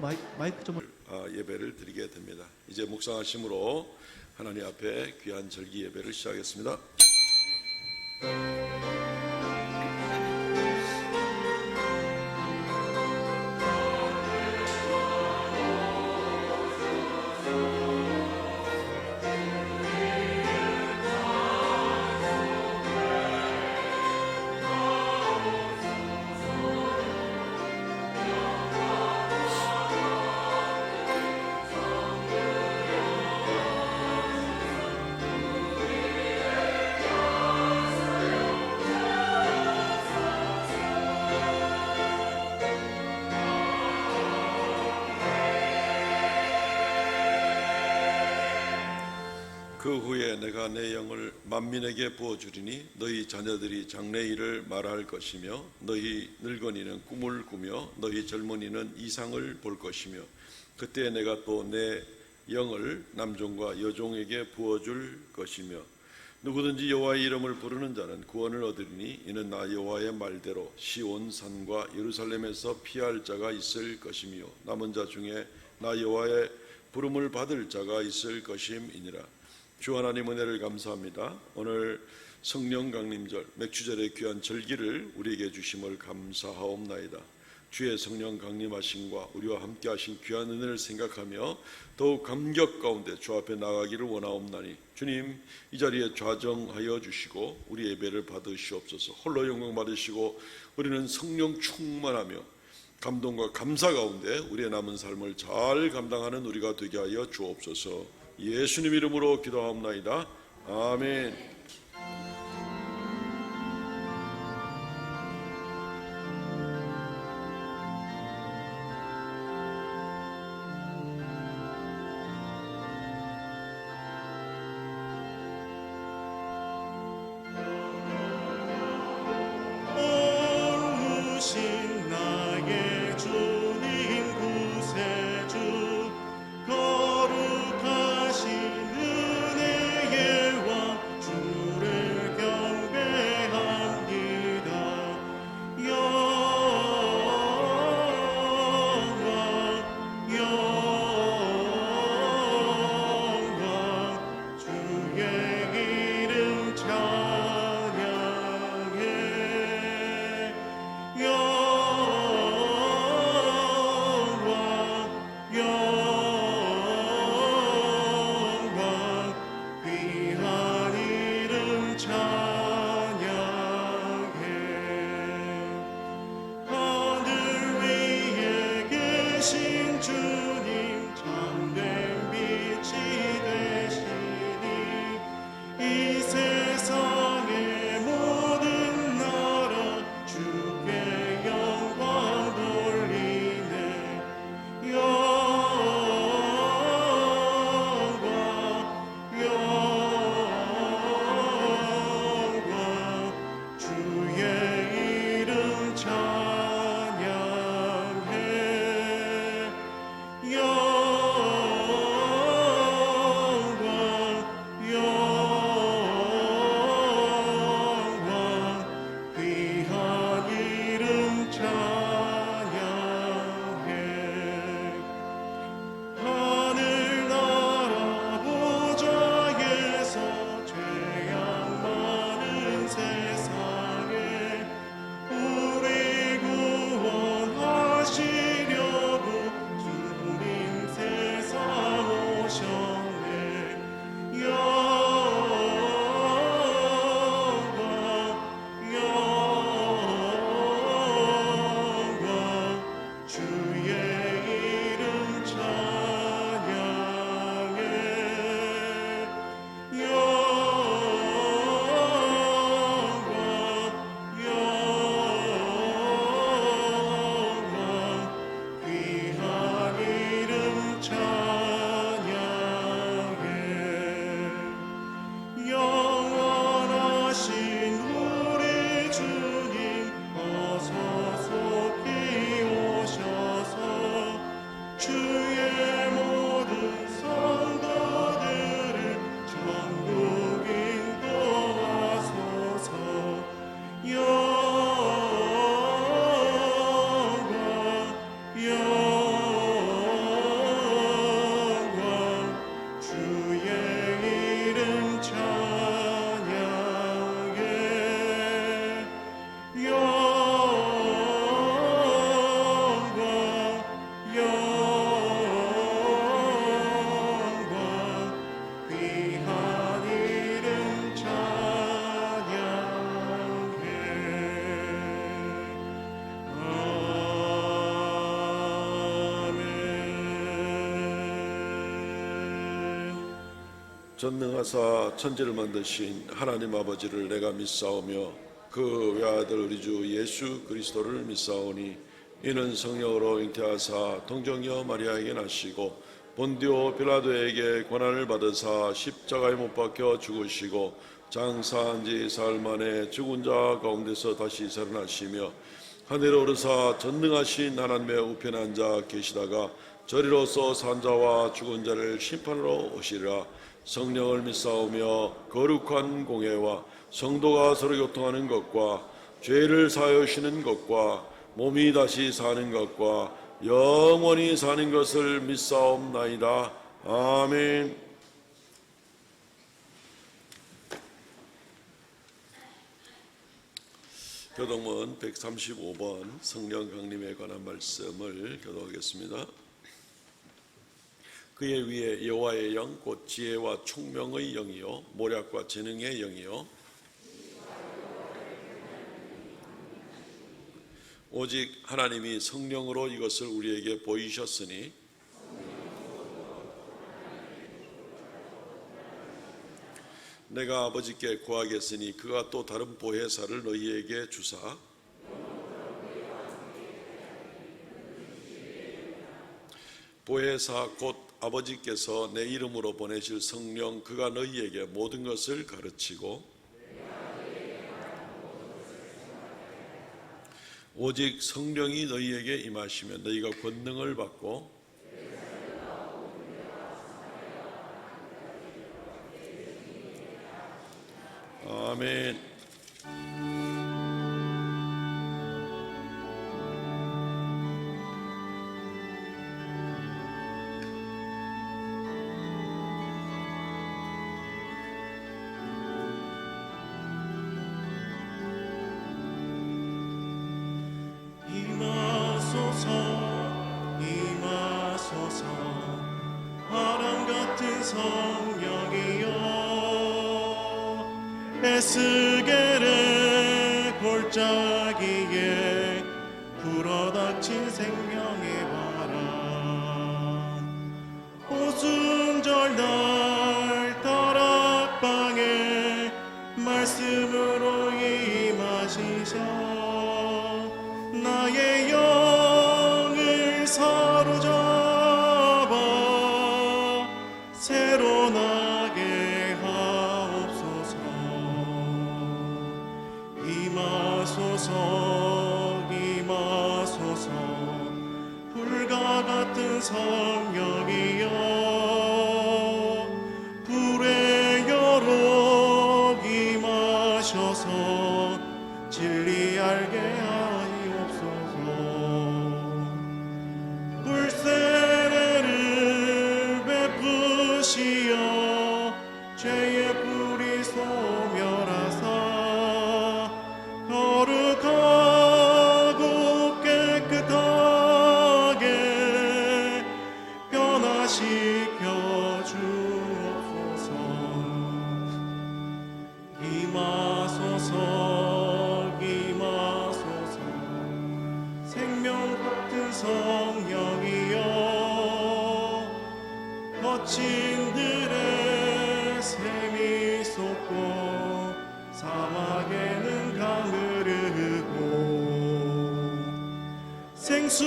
마이크 좀. 예배를 드리게 됩니다. 이제 묵상하심으로 하나님 앞에 귀한 절기 예배를 시작하겠습니다. 그 후에 내가 내 영을 만민에게 부어주리니 너희 자녀들이 장래일을 말할 것이며 너희 늙은이는 꿈을 꾸며 너희 젊은이는 이상을 볼 것이며 그때 내가 또 내 영을 남종과 여종에게 부어줄 것이며 누구든지 여호와의 이름을 부르는 자는 구원을 얻으리니 이는 나 여호와의 말대로 시온 산과 예루살렘에서 피할 자가 있을 것이며 남은 자 중에 나 여호와의 부름을 받을 자가 있을 것임이니라. 주 하나님 은혜를 감사합니다. 오늘 성령 강림절 맥주절의 귀한 절기를 우리에게 주심을 감사하옵나이다. 주의 성령 강림하심과 우리와 함께 하신 귀한 은혜를 생각하며 더욱 감격 가운데 주 앞에 나가기를 원하옵나니 주님 이 자리에 좌정하여 주시고 우리 예배를 받으시옵소서. 홀로 영광 받으시고 우리는 성령 충만하며 감동과 감사 가운데 우리의 남은 삶을 잘 감당하는 우리가 되게 하여 주옵소서. 예수님 이름으로 기도하옵나이다. 아멘. 거룩하신 은혜의 왕 주 전능하사 천지를 만드신 하나님 아버지를 내가 믿사오며 그 외아들 우리 주 예수 그리스도를 믿사오니 이는 성령으로 잉태하사 동정녀 마리아에게 나시고 본디오 빌라도에게 고난을 받으사 십자가에 못 박혀 죽으시고 장사한 지 사흘 만에 죽은 자 가운데서 다시 살아나시며 하늘에 오르사 전능하신 하나님의 우편에 앉아 계시다가 저리로서 산 자와 죽은 자를 심판하러 오시리라. 성령을 믿사오며 거룩한 공회와 성도가 서로 교통하는 것과 죄를 사하여 주시는 것과 몸이 다시 사는 것과 영원히 사는 것을 믿사옵나이다. 아멘. 교동문 135번 성령 강림에 관한 말씀을 교독하겠습니다. 그의 위에 여호와의 영 곧 지혜와 총명의 영이요 모략과 재능의 영이요 오직 하나님이 성령으로 이것을 우리에게 보이셨으니 내가 아버지께 구하겠으니 그가 또 다른 보혜사를 너희에게 주사 보혜사 곧 아버지께서 내 이름으로 보내실 성령 그가 너희에게 모든 것을 가르치고 오직 성령이 너희에게 임하시면 너희가 권능을 받고 아멘. 임하소서 바람 같은 성령이여 에스겔의 골짜기에 불어닥친 생명의 바람 오순절날 다락방에 말씀으로 임하시사 나의 영을 사로잡아 새로 나게 하옵소서. 임하소서 임하소서 불과 같은 성령이여 불의 여로 임하셔서 진리 알게 하옵소서. 불세례를 베푸시어 죄의 뿌리 소멸하사 거룩하고 깨끗하게 변화시켜 주옵소서. 임하소서 임하소서 생명 같은 성령이여 거친들의 샘이 솟고 사막에는 강을 흐르고 생수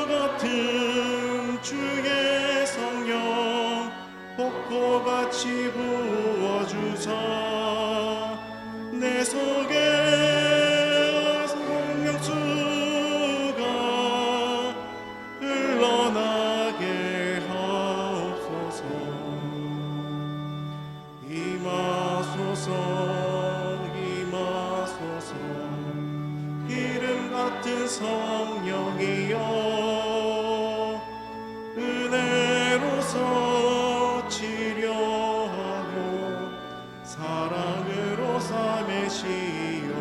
같은 주의 성령 폭포같이 부어주사 내 속에 생명수가 흘러나게 하옵소서. 임하소서 임하소서 기름 같은 성령이여 은혜로서 치료하고 사랑으로 삼으시오.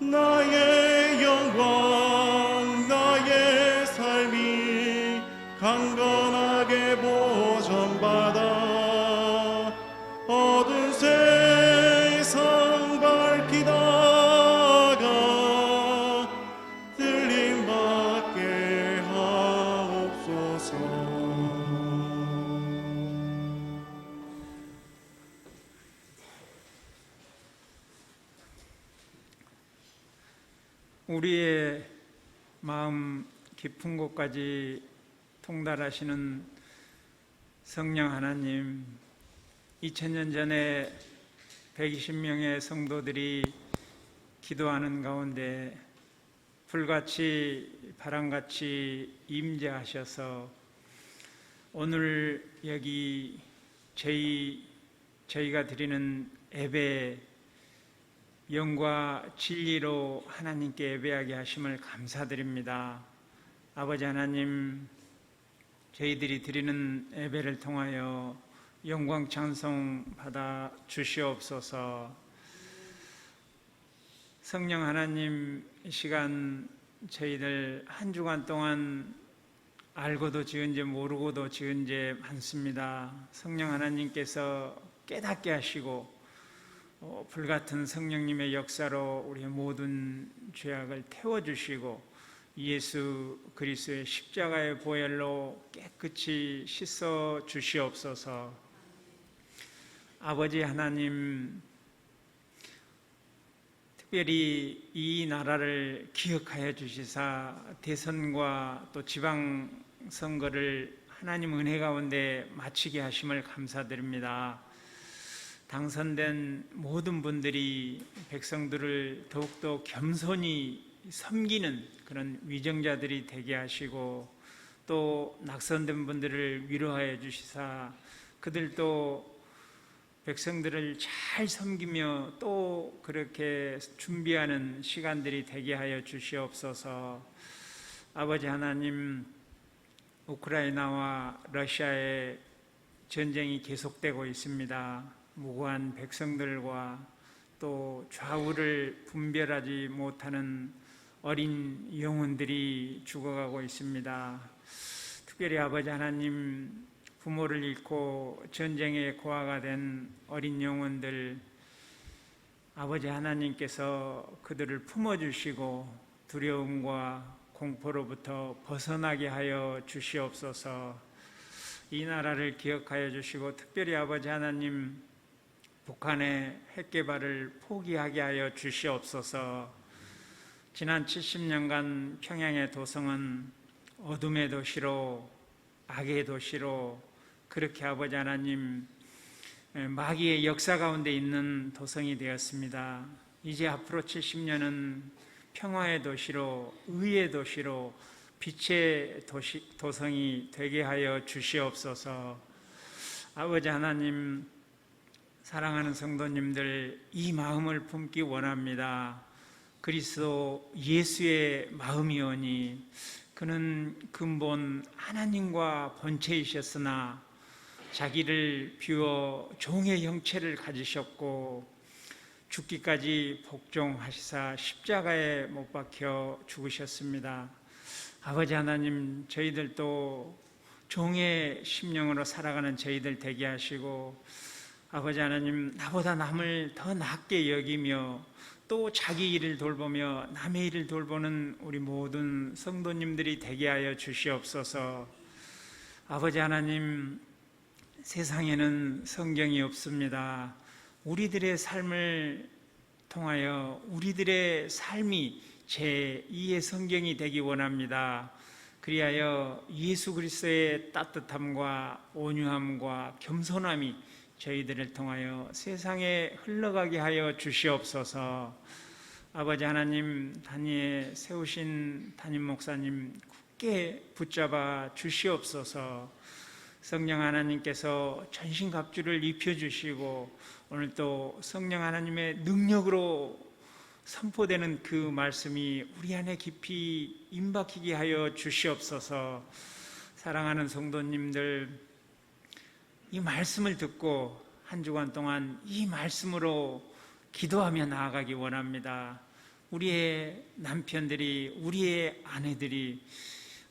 나의 영광 나의 삶이 강건하게 보존받아 어두운 세상 밝히다가 들림받게 하옵소서. 우리의 마음 깊은 곳까지 통달하시는 성령 하나님, 2000년 전에 120명의 성도들이 기도하는 가운데 불같이 바람같이 임재하셔서 오늘 여기 저희가 드리는 예배 영과 진리로 하나님께 예배하게 하심을 감사드립니다. 아버지 하나님, 저희들이 드리는 예배를 통하여 영광 찬송 받아 주시옵소서. 성령 하나님, 이 시간 저희들 한 주간 동안 알고도 지은 죄 모르고도 지은 죄 많습니다. 성령 하나님께서 깨닫게 하시고 불같은 성령님의 역사로 우리의 모든 죄악을 태워주시고 예수 그리스도의 십자가의 보혈로 깨끗이 씻어 주시옵소서. 아버지 하나님, 특별히 이 나라를 기억하여 주시사 대선과 또 지방선거를 하나님 은혜 가운데 마치게 하심을 감사드립니다. 당선된 모든 분들이 백성들을 더욱더 겸손히 섬기는 그런 위정자들이 되게 하시고, 또 낙선된 분들을 위로하여 주시사 그들도 백성들을 잘 섬기며 또 그렇게 준비하는 시간들이 되게 하여 주시옵소서. 아버지 하나님, 우크라이나와 러시아의 전쟁이 계속되고 있습니다. 무고한 백성들과 또 좌우를 분별하지 못하는 어린 영혼들이 죽어가고 있습니다. 특별히 아버지 하나님, 부모를 잃고 전쟁의 고아가 된 어린 영혼들, 아버지 하나님께서 그들을 품어주시고 두려움과 공포로부터 벗어나게 하여 주시옵소서. 이 나라를 기억하여 주시고 특별히 아버지 하나님, 북한의 핵개발을 포기하게 하여 주시옵소서. 지난 70년간 평양의 도성은 어둠의 도시로, 악의 도시로 그렇게 아버지 하나님 마귀의 역사 가운데 있는 도성이 되었습니다. 이제 앞으로 70년은 평화의 도시로, 의의 도시로, 빛의 도성이 되게 하여 주시옵소서. 아버지 하나님, 사랑하는 성도님들, 이 마음을 품기 원합니다. 그리스도 예수의 마음이오니 그는 근본 하나님과 본체이셨으나 자기를 비워 종의 형체를 가지셨고 죽기까지 복종하시사 십자가에 못 박혀 죽으셨습니다. 아버지 하나님, 저희들도 종의 심령으로 살아가는 저희들 되게 하시고, 아버지 하나님, 나보다 남을 더 낫게 여기며 또 자기 일을 돌보며 남의 일을 돌보는 우리 모든 성도님들이 되게 하여 주시옵소서. 아버지 하나님, 세상에는 성경이 없습니다. 우리들의 삶을 통하여 우리들의 삶이 제2의 성경이 되기 원합니다. 그리하여 예수 그리스도의 따뜻함과 온유함과 겸손함이 저희들을 통하여 세상에 흘러가게 하여 주시옵소서. 아버지 하나님, 단위에 세우신 담임 목사님 굳게 붙잡아 주시옵소서. 성령 하나님께서 전신갑주를 입혀주시고 오늘 또 성령 하나님의 능력으로 선포되는 그 말씀이 우리 안에 깊이 임박히게 하여 주시옵소서. 사랑하는 성도님들, 이 말씀을 듣고 한 주간 동안 이 말씀으로 기도하며 나아가기 원합니다. 우리의 남편들이, 우리의 아내들이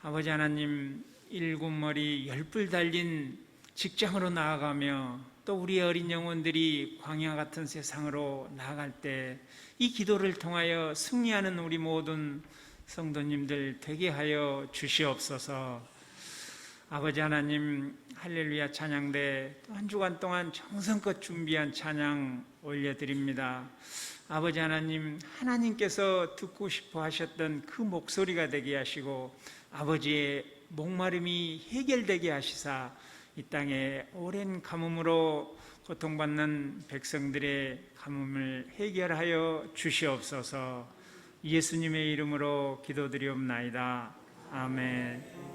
아버지 하나님, 일곱머리 열불 달린 직장으로 나아가며 또 우리의 어린 영혼들이 광야 같은 세상으로 나아갈 때 이 기도를 통하여 승리하는 우리 모든 성도님들 되게 하여 주시옵소서. 아버지 하나님, 할렐루야 찬양대 또 한 주간 동안 정성껏 준비한 찬양 올려드립니다. 아버지 하나님, 하나님께서 듣고 싶어 하셨던 그 목소리가 되게 하시고 아버지의 목마름이 해결되게 하시사 이 땅에 오랜 가뭄으로 고통받는 백성들의 가뭄을 해결하여 주시옵소서. 예수님의 이름으로 기도드리옵나이다. 아멘.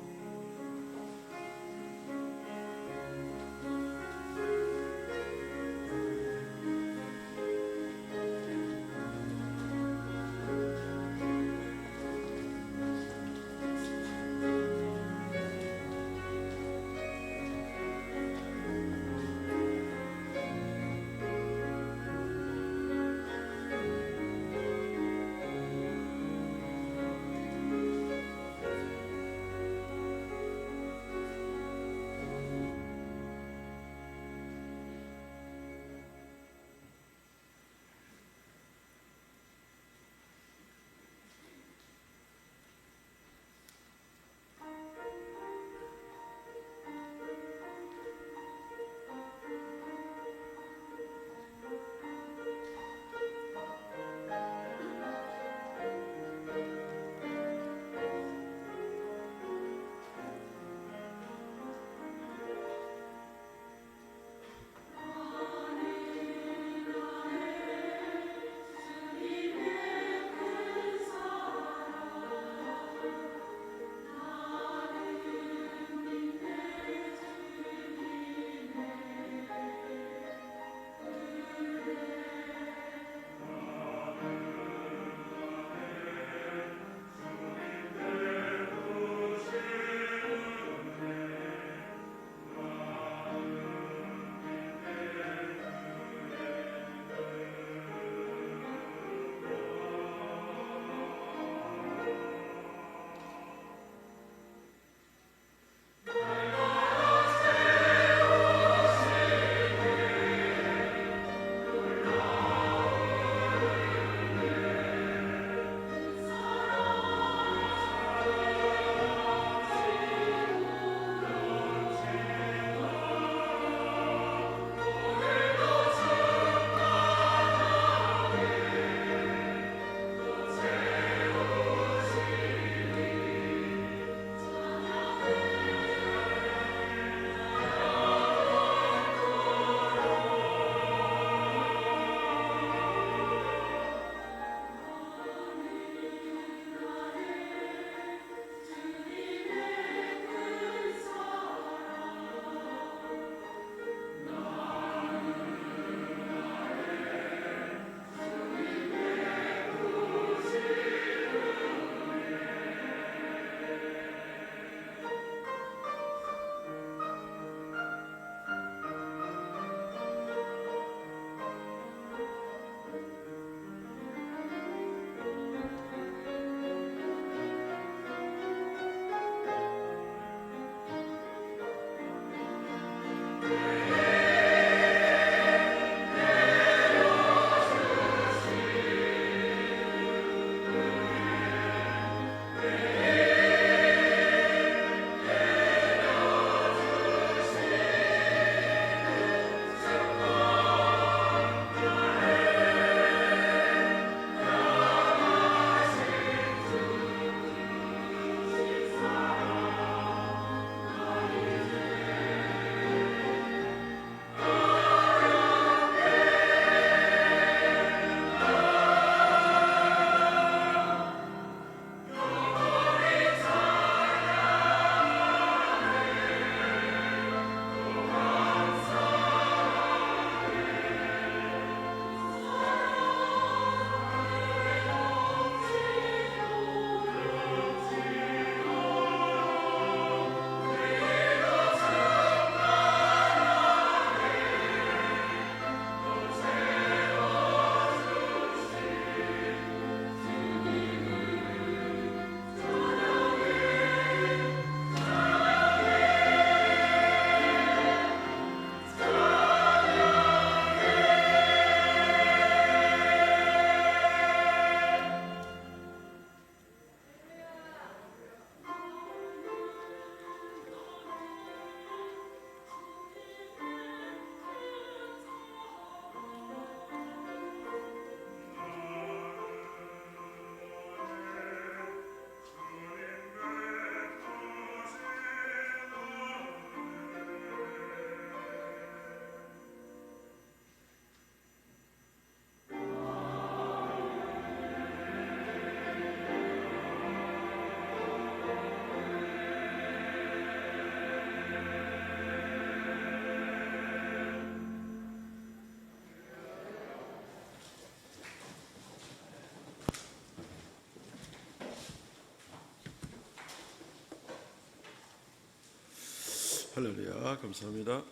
할렐루야, 감사합니다.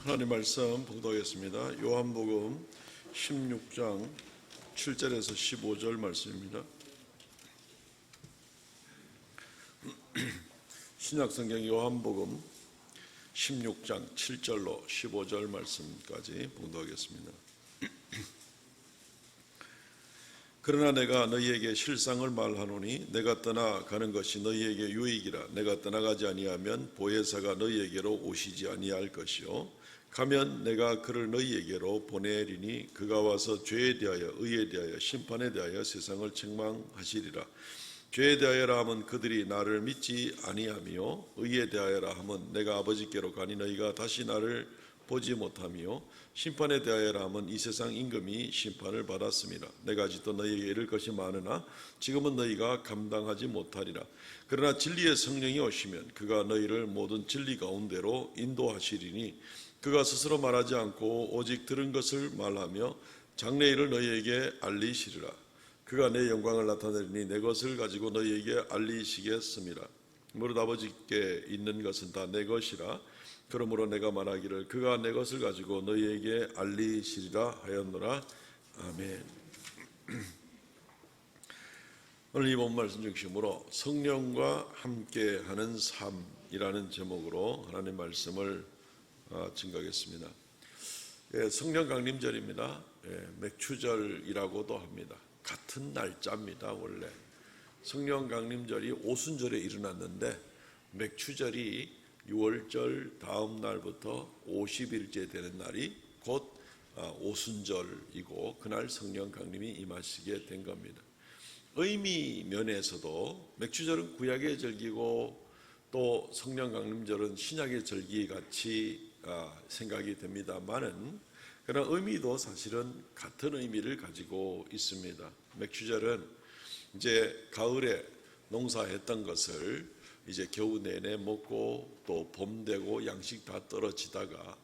하나님 말씀 봉독하겠습니다. 요한복음 16장 7절에서 15절 말씀입니다. 신약성경 요한복음 16장 7절로 15절 말씀까지 봉독하겠습니다. 그러나 내가 너희에게 실상을 말하노니 내가 떠나가는 것이 너희에게 유익이라. 내가 떠나가지 아니하면 보혜사가 너희에게로 오시지 아니할 것이요 가면 내가 그를 너희에게로 보내리니 그가 와서 죄에 대하여 의에 대하여 심판에 대하여 세상을 책망하시리라. 죄에 대하여라 하면 그들이 나를 믿지 아니하며 의에 대하여라 하면 내가 아버지께로 가니 너희가 다시 나를 보지 못하며 심판에 대하여라 하면 이 세상 임금이 심판을 받았습니다. 내가 아직도 너희에게 이를 것이 많으나 지금은 너희가 감당하지 못하리라. 그러나 진리의 성령이 오시면 그가 너희를 모든 진리 가운데로 인도하시리니 그가 스스로 말하지 않고 오직 들은 것을 말하며 장래일을 너희에게 알리시리라. 그가 내 영광을 나타내리니 내 것을 가지고 너희에게 알리시겠습니다. 무릇 아버지께 있는 것은 다 내 것이라. 그러므로 내가 말하기를 그가 내 것을 가지고 너희에게 알리시리라 하였노라. 아멘. 오늘 이 본 말씀 중심으로 성령과 함께하는 삶이라는 제목으로 하나님 말씀을 증거하겠습니다. 성령 강림절입니다. 맥추절이라고도 합니다. 같은 날짜입니다. 원래 성령 강림절이 오순절에 일어났는데 맥추절이 6월절 다음 날부터 50일째 되는 날이 곧 오순절이고 그날 성령 강림이 임하시게 된 겁니다. 의미 면에서도 맥추절은 구약의 절기고 또 성령 강림절은 신약의 절기 같이 생각이 됩니다만은 그런 의미도 사실은 같은 의미를 가지고 있습니다. 맥추절은 이제 가을에 농사했던 것을 이제 겨우 내내 먹고 또 봄 되고 양식 다 떨어지다가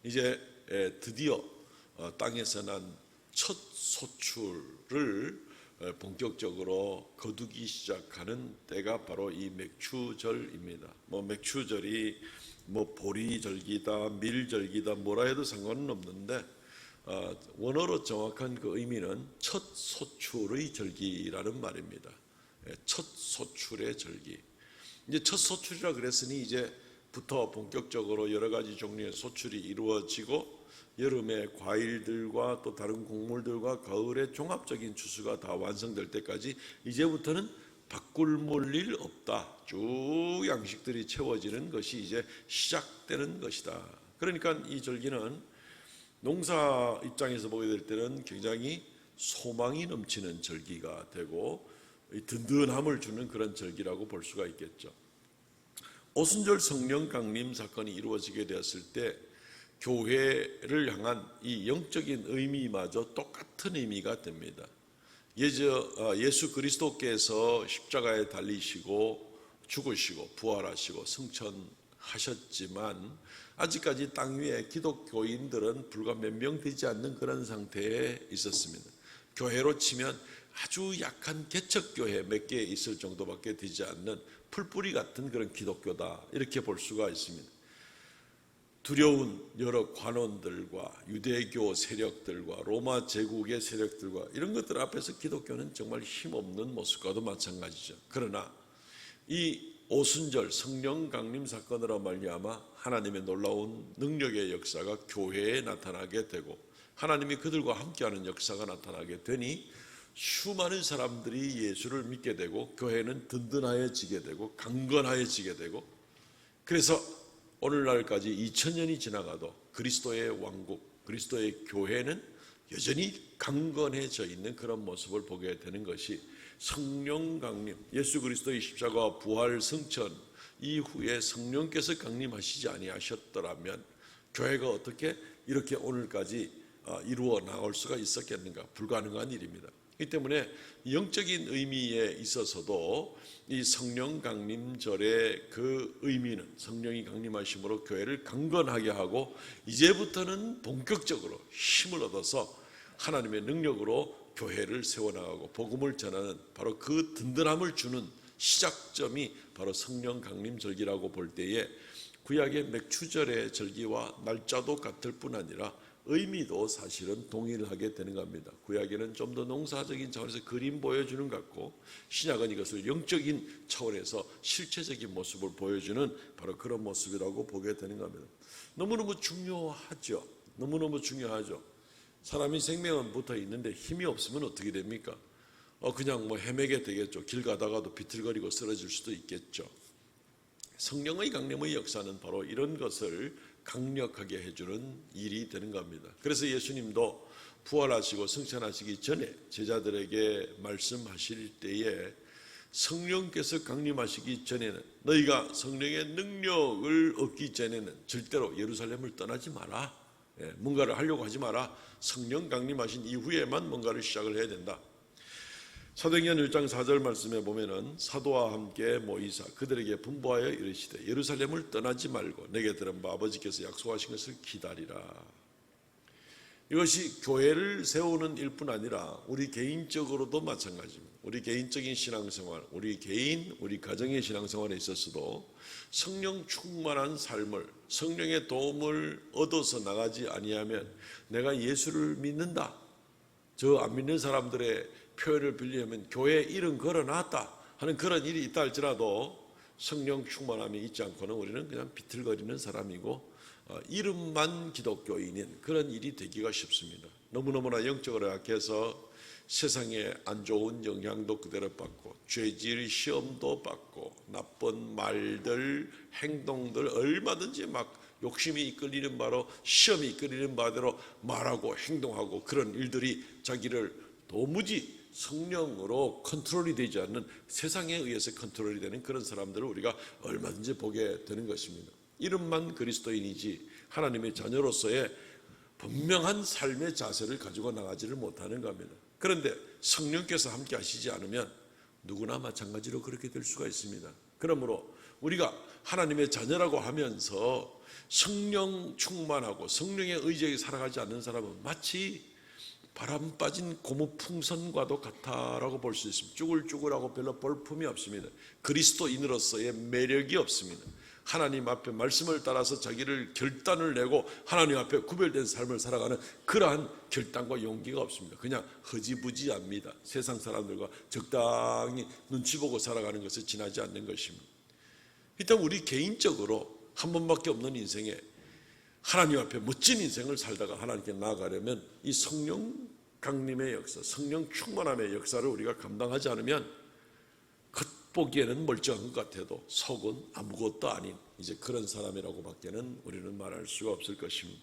이제 드디어 땅에서 난 첫 소출을 본격적으로 거두기 시작하는 때가 바로 이 맥추절입니다. 맥추절이 보리절기다 밀절기다 뭐라 해도 상관은 없는데 원어로 정확한 그 의미는 첫 소출의 절기라는 말입니다. 첫 소출의 절기. 이제 첫 소출이라 그랬으니 이제부터 본격적으로 여러 가지 종류의 소출이 이루어지고 여름에 과일들과 또 다른 곡물들과 가을에 종합적인 추수가 다 완성될 때까지 이제부터는 바꿀 일 없다. 쭉 양식들이 채워지는 것이 이제 시작되는 것이다. 그러니까 이 절기는 농사 입장에서 보게 될 때는 굉장히 소망이 넘치는 절기가 되고 든든함을 주는 그런 절기라고 볼 수가 있겠죠. 오순절 성령 강림 사건이 이루어지게 되었을 때 교회를 향한 이 영적인 의미마저 똑같은 의미가 됩니다. 예수 그리스도께서 십자가에 달리시고 죽으시고 부활하시고 승천하셨지만 아직까지 땅 위에 기독교인들은 불과 몇 명 되지 않는 그런 상태에 있었습니다. 교회로 치면 아주 약한 개척교회 몇 개 있을 정도밖에 되지 않는 풀뿌리 같은 그런 기독교다 이렇게 볼 수가 있습니다. 두려운 여러 관원들과 유대교 세력들과 로마 제국의 세력들과 이런 것들 앞에서 기독교는 정말 힘없는 모습과도 마찬가지죠. 그러나 이 오순절 성령 강림 사건으로 말미암아 하나님의 놀라운 능력의 역사가 교회에 나타나게 되고 하나님이 그들과 함께하는 역사가 나타나게 되니 수많은 사람들이 예수를 믿게 되고 교회는 든든해지게 되고 강건해지게 되고 그래서 오늘날까지 2000년이 지나가도 그리스도의 왕국, 그리스도의 교회는 여전히 강건해져 있는 그런 모습을 보게 되는 것이 성령 강림, 예수 그리스도의 십자가 부활 승천 이후에 성령께서 강림하시지 아니하셨더라면 교회가 어떻게 이렇게 오늘까지 이루어 나올 수가 있었겠는가? 불가능한 일입니다. 이 때문에 영적인 의미에 있어서도 이 성령 강림절의 그 의미는 성령이 강림하심으로 교회를 강건하게 하고 이제부터는 본격적으로 힘을 얻어서 하나님의 능력으로 교회를 세워나가고 복음을 전하는 바로 그 든든함을 주는 시작점이 바로 성령 강림절기라고 볼 때에 구약의 맥추절의 절기와 날짜도 같을 뿐 아니라 의미도 사실은 동일하게 되는 겁니다. 구약에는 좀 더 농사적인 차원에서 그림 보여주는 것 같고, 신약은 이것을 영적인 차원에서 실체적인 모습을 보여주는 바로 그런 모습이라고 보게 되는 겁니다. 너무너무 중요하죠. 너무너무 중요하죠. 사람이 생명은 붙어 있는데 힘이 없으면 어떻게 됩니까? 그냥 헤매게 되겠죠. 길 가다가도 비틀거리고 쓰러질 수도 있겠죠. 성령의 강림의 역사는 바로 이런 것을 강력하게 해주는 일이 되는 겁니다. 그래서 예수님도 부활하시고 승천하시기 전에 제자들에게 말씀하실 때에 성령께서 강림하시기 전에는, 너희가 성령의 능력을 얻기 전에는 절대로 예루살렘을 떠나지 마라. 뭔가를 하려고 하지 마라. 성령 강림하신 이후에만 뭔가를 시작을 해야 된다. 사도행전 1장 4절 말씀에 보면은 사도와 함께 모이사 그들에게 분부하여 이르시되 예루살렘을 떠나지 말고 내게 들은 바 아버지께서 약속하신 것을 기다리라. 이것이 교회를 세우는 일뿐 아니라 우리 개인적으로도 마찬가지입니다. 우리 개인적인 신앙생활, 우리 가정의 신앙생활에 있어서도 성령 충만한 삶을, 성령의 도움을 얻어서 나가지 아니하면 내가 예수를 믿는다, 저 안 믿는 사람들의 표현을 빌리면 교회에 이름 걸어놨다 하는 그런 일이 있다 할지라도 성령 충만함이 있지 않고는 우리는 그냥 비틀거리는 사람이고 이름만 기독교인인 그런 일이 되기가 쉽습니다. 너무너무나 영적으로 약해서 세상에 안 좋은 영향도 그대로 받고 죄질 시험도 받고 나쁜 말들, 행동들 얼마든지 막 욕심이 이끌리는 바로 시험이 이끌리는 바대로 말하고 행동하고 그런 일들이 자기를 도무지 성령으로 컨트롤이 되지 않는, 세상에 의해서 컨트롤이 되는 그런 사람들을 우리가 얼마든지 보게 되는 것입니다. 이름만 그리스도인이지 하나님의 자녀로서의 분명한 삶의 자세를 가지고 나가지를 못하는 겁니다. 그런데 성령께서 함께 하시지 않으면 누구나 마찬가지로 그렇게 될 수가 있습니다. 그러므로 우리가 하나님의 자녀라고 하면서 성령 충만하고 성령의 의지에 살아가지 않는 사람은 마치 바람 빠진 고무 풍선과도 같다라고 볼 수 있습니다. 쭈글쭈글하고 별로 볼품이 없습니다. 그리스도인으로서의 매력이 없습니다. 하나님 앞에 말씀을 따라서 자기를 결단을 내고 하나님 앞에 구별된 삶을 살아가는 그러한 결단과 용기가 없습니다. 그냥 허지부지합니다. 세상 사람들과 적당히 눈치 보고 살아가는 것을 지나지 않는 것입니다. 일단 우리 개인적으로 한 번밖에 없는 인생에 하나님 앞에 멋진 인생을 살다가 하나님께 나아가려면 이 성령 강림의 역사, 성령 충만함의 역사를 우리가 감당하지 않으면 겉보기에는 멀쩡한 것 같아도 속은 아무것도 아닌 이제 그런 사람이라고 밖에는 우리는 말할 수가 없을 것입니다.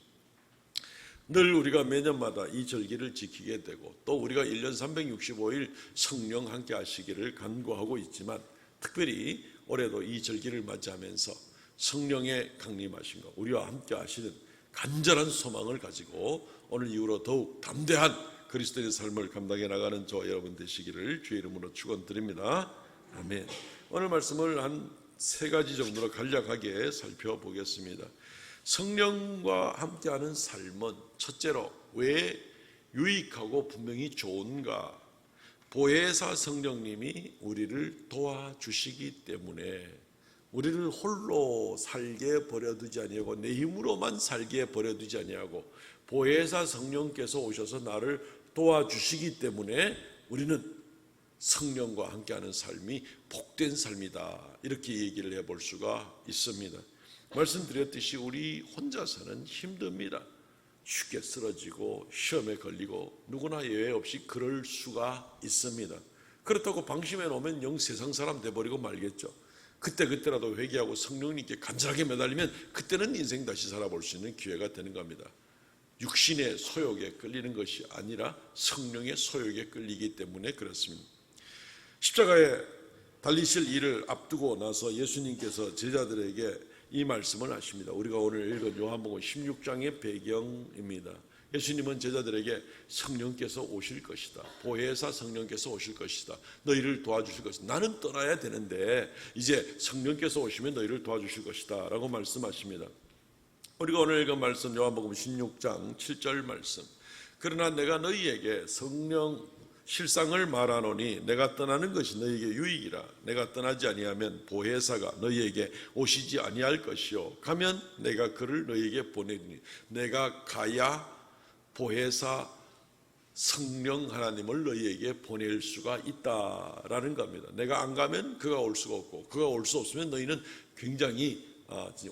늘 우리가 매년마다 이 절기를 지키게 되고 또 우리가 1년 365일 성령 함께 하시기를 간구하고 있지만 특별히 올해도 이 절기를 맞이하면서 성령의 강림하심과 우리와 함께 하시는 간절한 소망을 가지고 오늘 이후로 더욱 담대한 그리스도의 삶을 감당해 나가는 저와 여러분 되시기를 주의 이름으로 축원드립니다. 아멘. 오늘 말씀을 한 3가지 정도로 간략하게 살펴보겠습니다. 성령과 함께하는 삶은 첫째로 왜 유익하고 분명히 좋은가? 보혜사 성령님이 우리를 도와주시기 때문에 우리를 홀로 살게 버려두지 아니하고 내 힘으로만 살게 버려두지 아니하고 보혜사 성령께서 오셔서 나를 도와주시기 때문에 우리는 성령과 함께하는 삶이 복된 삶이다, 이렇게 얘기를 해볼 수가 있습니다. 말씀드렸듯이 우리 혼자서는 힘듭니다. 쉽게 쓰러지고 시험에 걸리고 누구나 예외 없이 그럴 수가 있습니다. 그렇다고 방심해 놓으면 영 세상 사람 돼버리고 말겠죠. 그때라도 회개하고 성령님께 간절하게 매달리면 그때는 인생 다시 살아볼 수 있는 기회가 되는 겁니다. 육신의 소욕에 끌리는 것이 아니라 성령의 소욕에 끌리기 때문에 그렇습니다. 십자가에 달리실 일을 앞두고 나서 예수님께서 제자들에게 이 말씀을 하십니다. 우리가 오늘 읽은 요한복음 16장의 배경입니다. 예수님은 제자들에게 성령께서 오실 것이다, 보혜사 성령께서 오실 것이다, 너희를 도와주실 것이다, 나는 떠나야 되는데 이제 성령께서 오시면 너희를 도와주실 것이다 라고 말씀하십니다. 우리가 오늘 읽은 말씀 요한복음 16장 7절 말씀, 그러나 내가 너희에게 성령 실상을 말하노니 내가 떠나는 것이 너희에게 유익이라. 내가 떠나지 아니하면 보혜사가 너희에게 오시지 아니할 것이요 가면 내가 그를 너희에게 보내리니. 내가 가야 보혜사 성령 하나님을 너희에게 보낼 수가 있다라는 겁니다. 내가 안 가면 그가 올 수가 없고, 그가 올 수 없으면 너희는 굉장히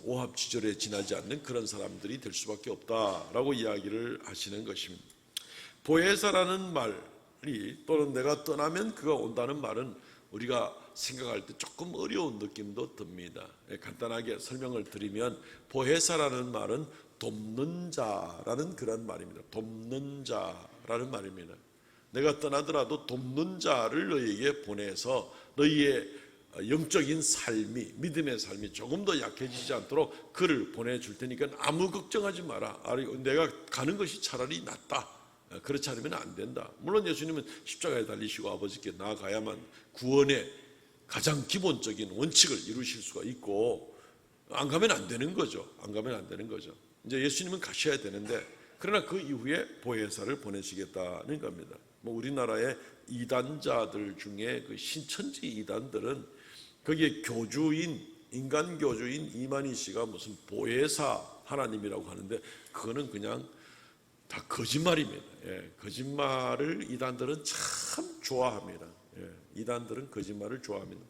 오합지졸에 지나지 않는 그런 사람들이 될 수밖에 없다라고 이야기를 하시는 것입니다. 보혜사라는 말이, 또는 내가 떠나면 그가 온다는 말은 우리가 생각할 때 조금 어려운 느낌도 듭니다. 간단하게 설명을 드리면, 보혜사라는 말은 돕는 자라는 그런 말입니다. 돕는 자라는 말입니다. 내가 떠나더라도 돕는 자를 너희에게 보내서 너희의 영적인 삶이, 믿음의 삶이 조금 더 약해지지 않도록 그를 보내줄 테니까 아무 걱정하지 마라. 내가 가는 것이 차라리 낫다. 그렇지 않으면 안 된다. 물론 예수님은 십자가에 달리시고 아버지께 나아가야만 구원의 가장 기본적인 원칙을 이루실 수가 있고, 안 가면 안 되는 거죠. 안 가면 안 되는 거죠. 이제 예수님은 가셔야 되는데, 그러나 그 이후에 보혜사를 보내시겠다는 겁니다. 우리나라의 이단자들 중에 그 신천지 이단들은 거기에 교주인, 인간 교주인 이만희 씨가 무슨 보혜사 하나님이라고 하는데, 그거는 그냥 다 거짓말입니다. 거짓말을 이단들은 참 좋아합니다. 이단들은 거짓말을 좋아합니다.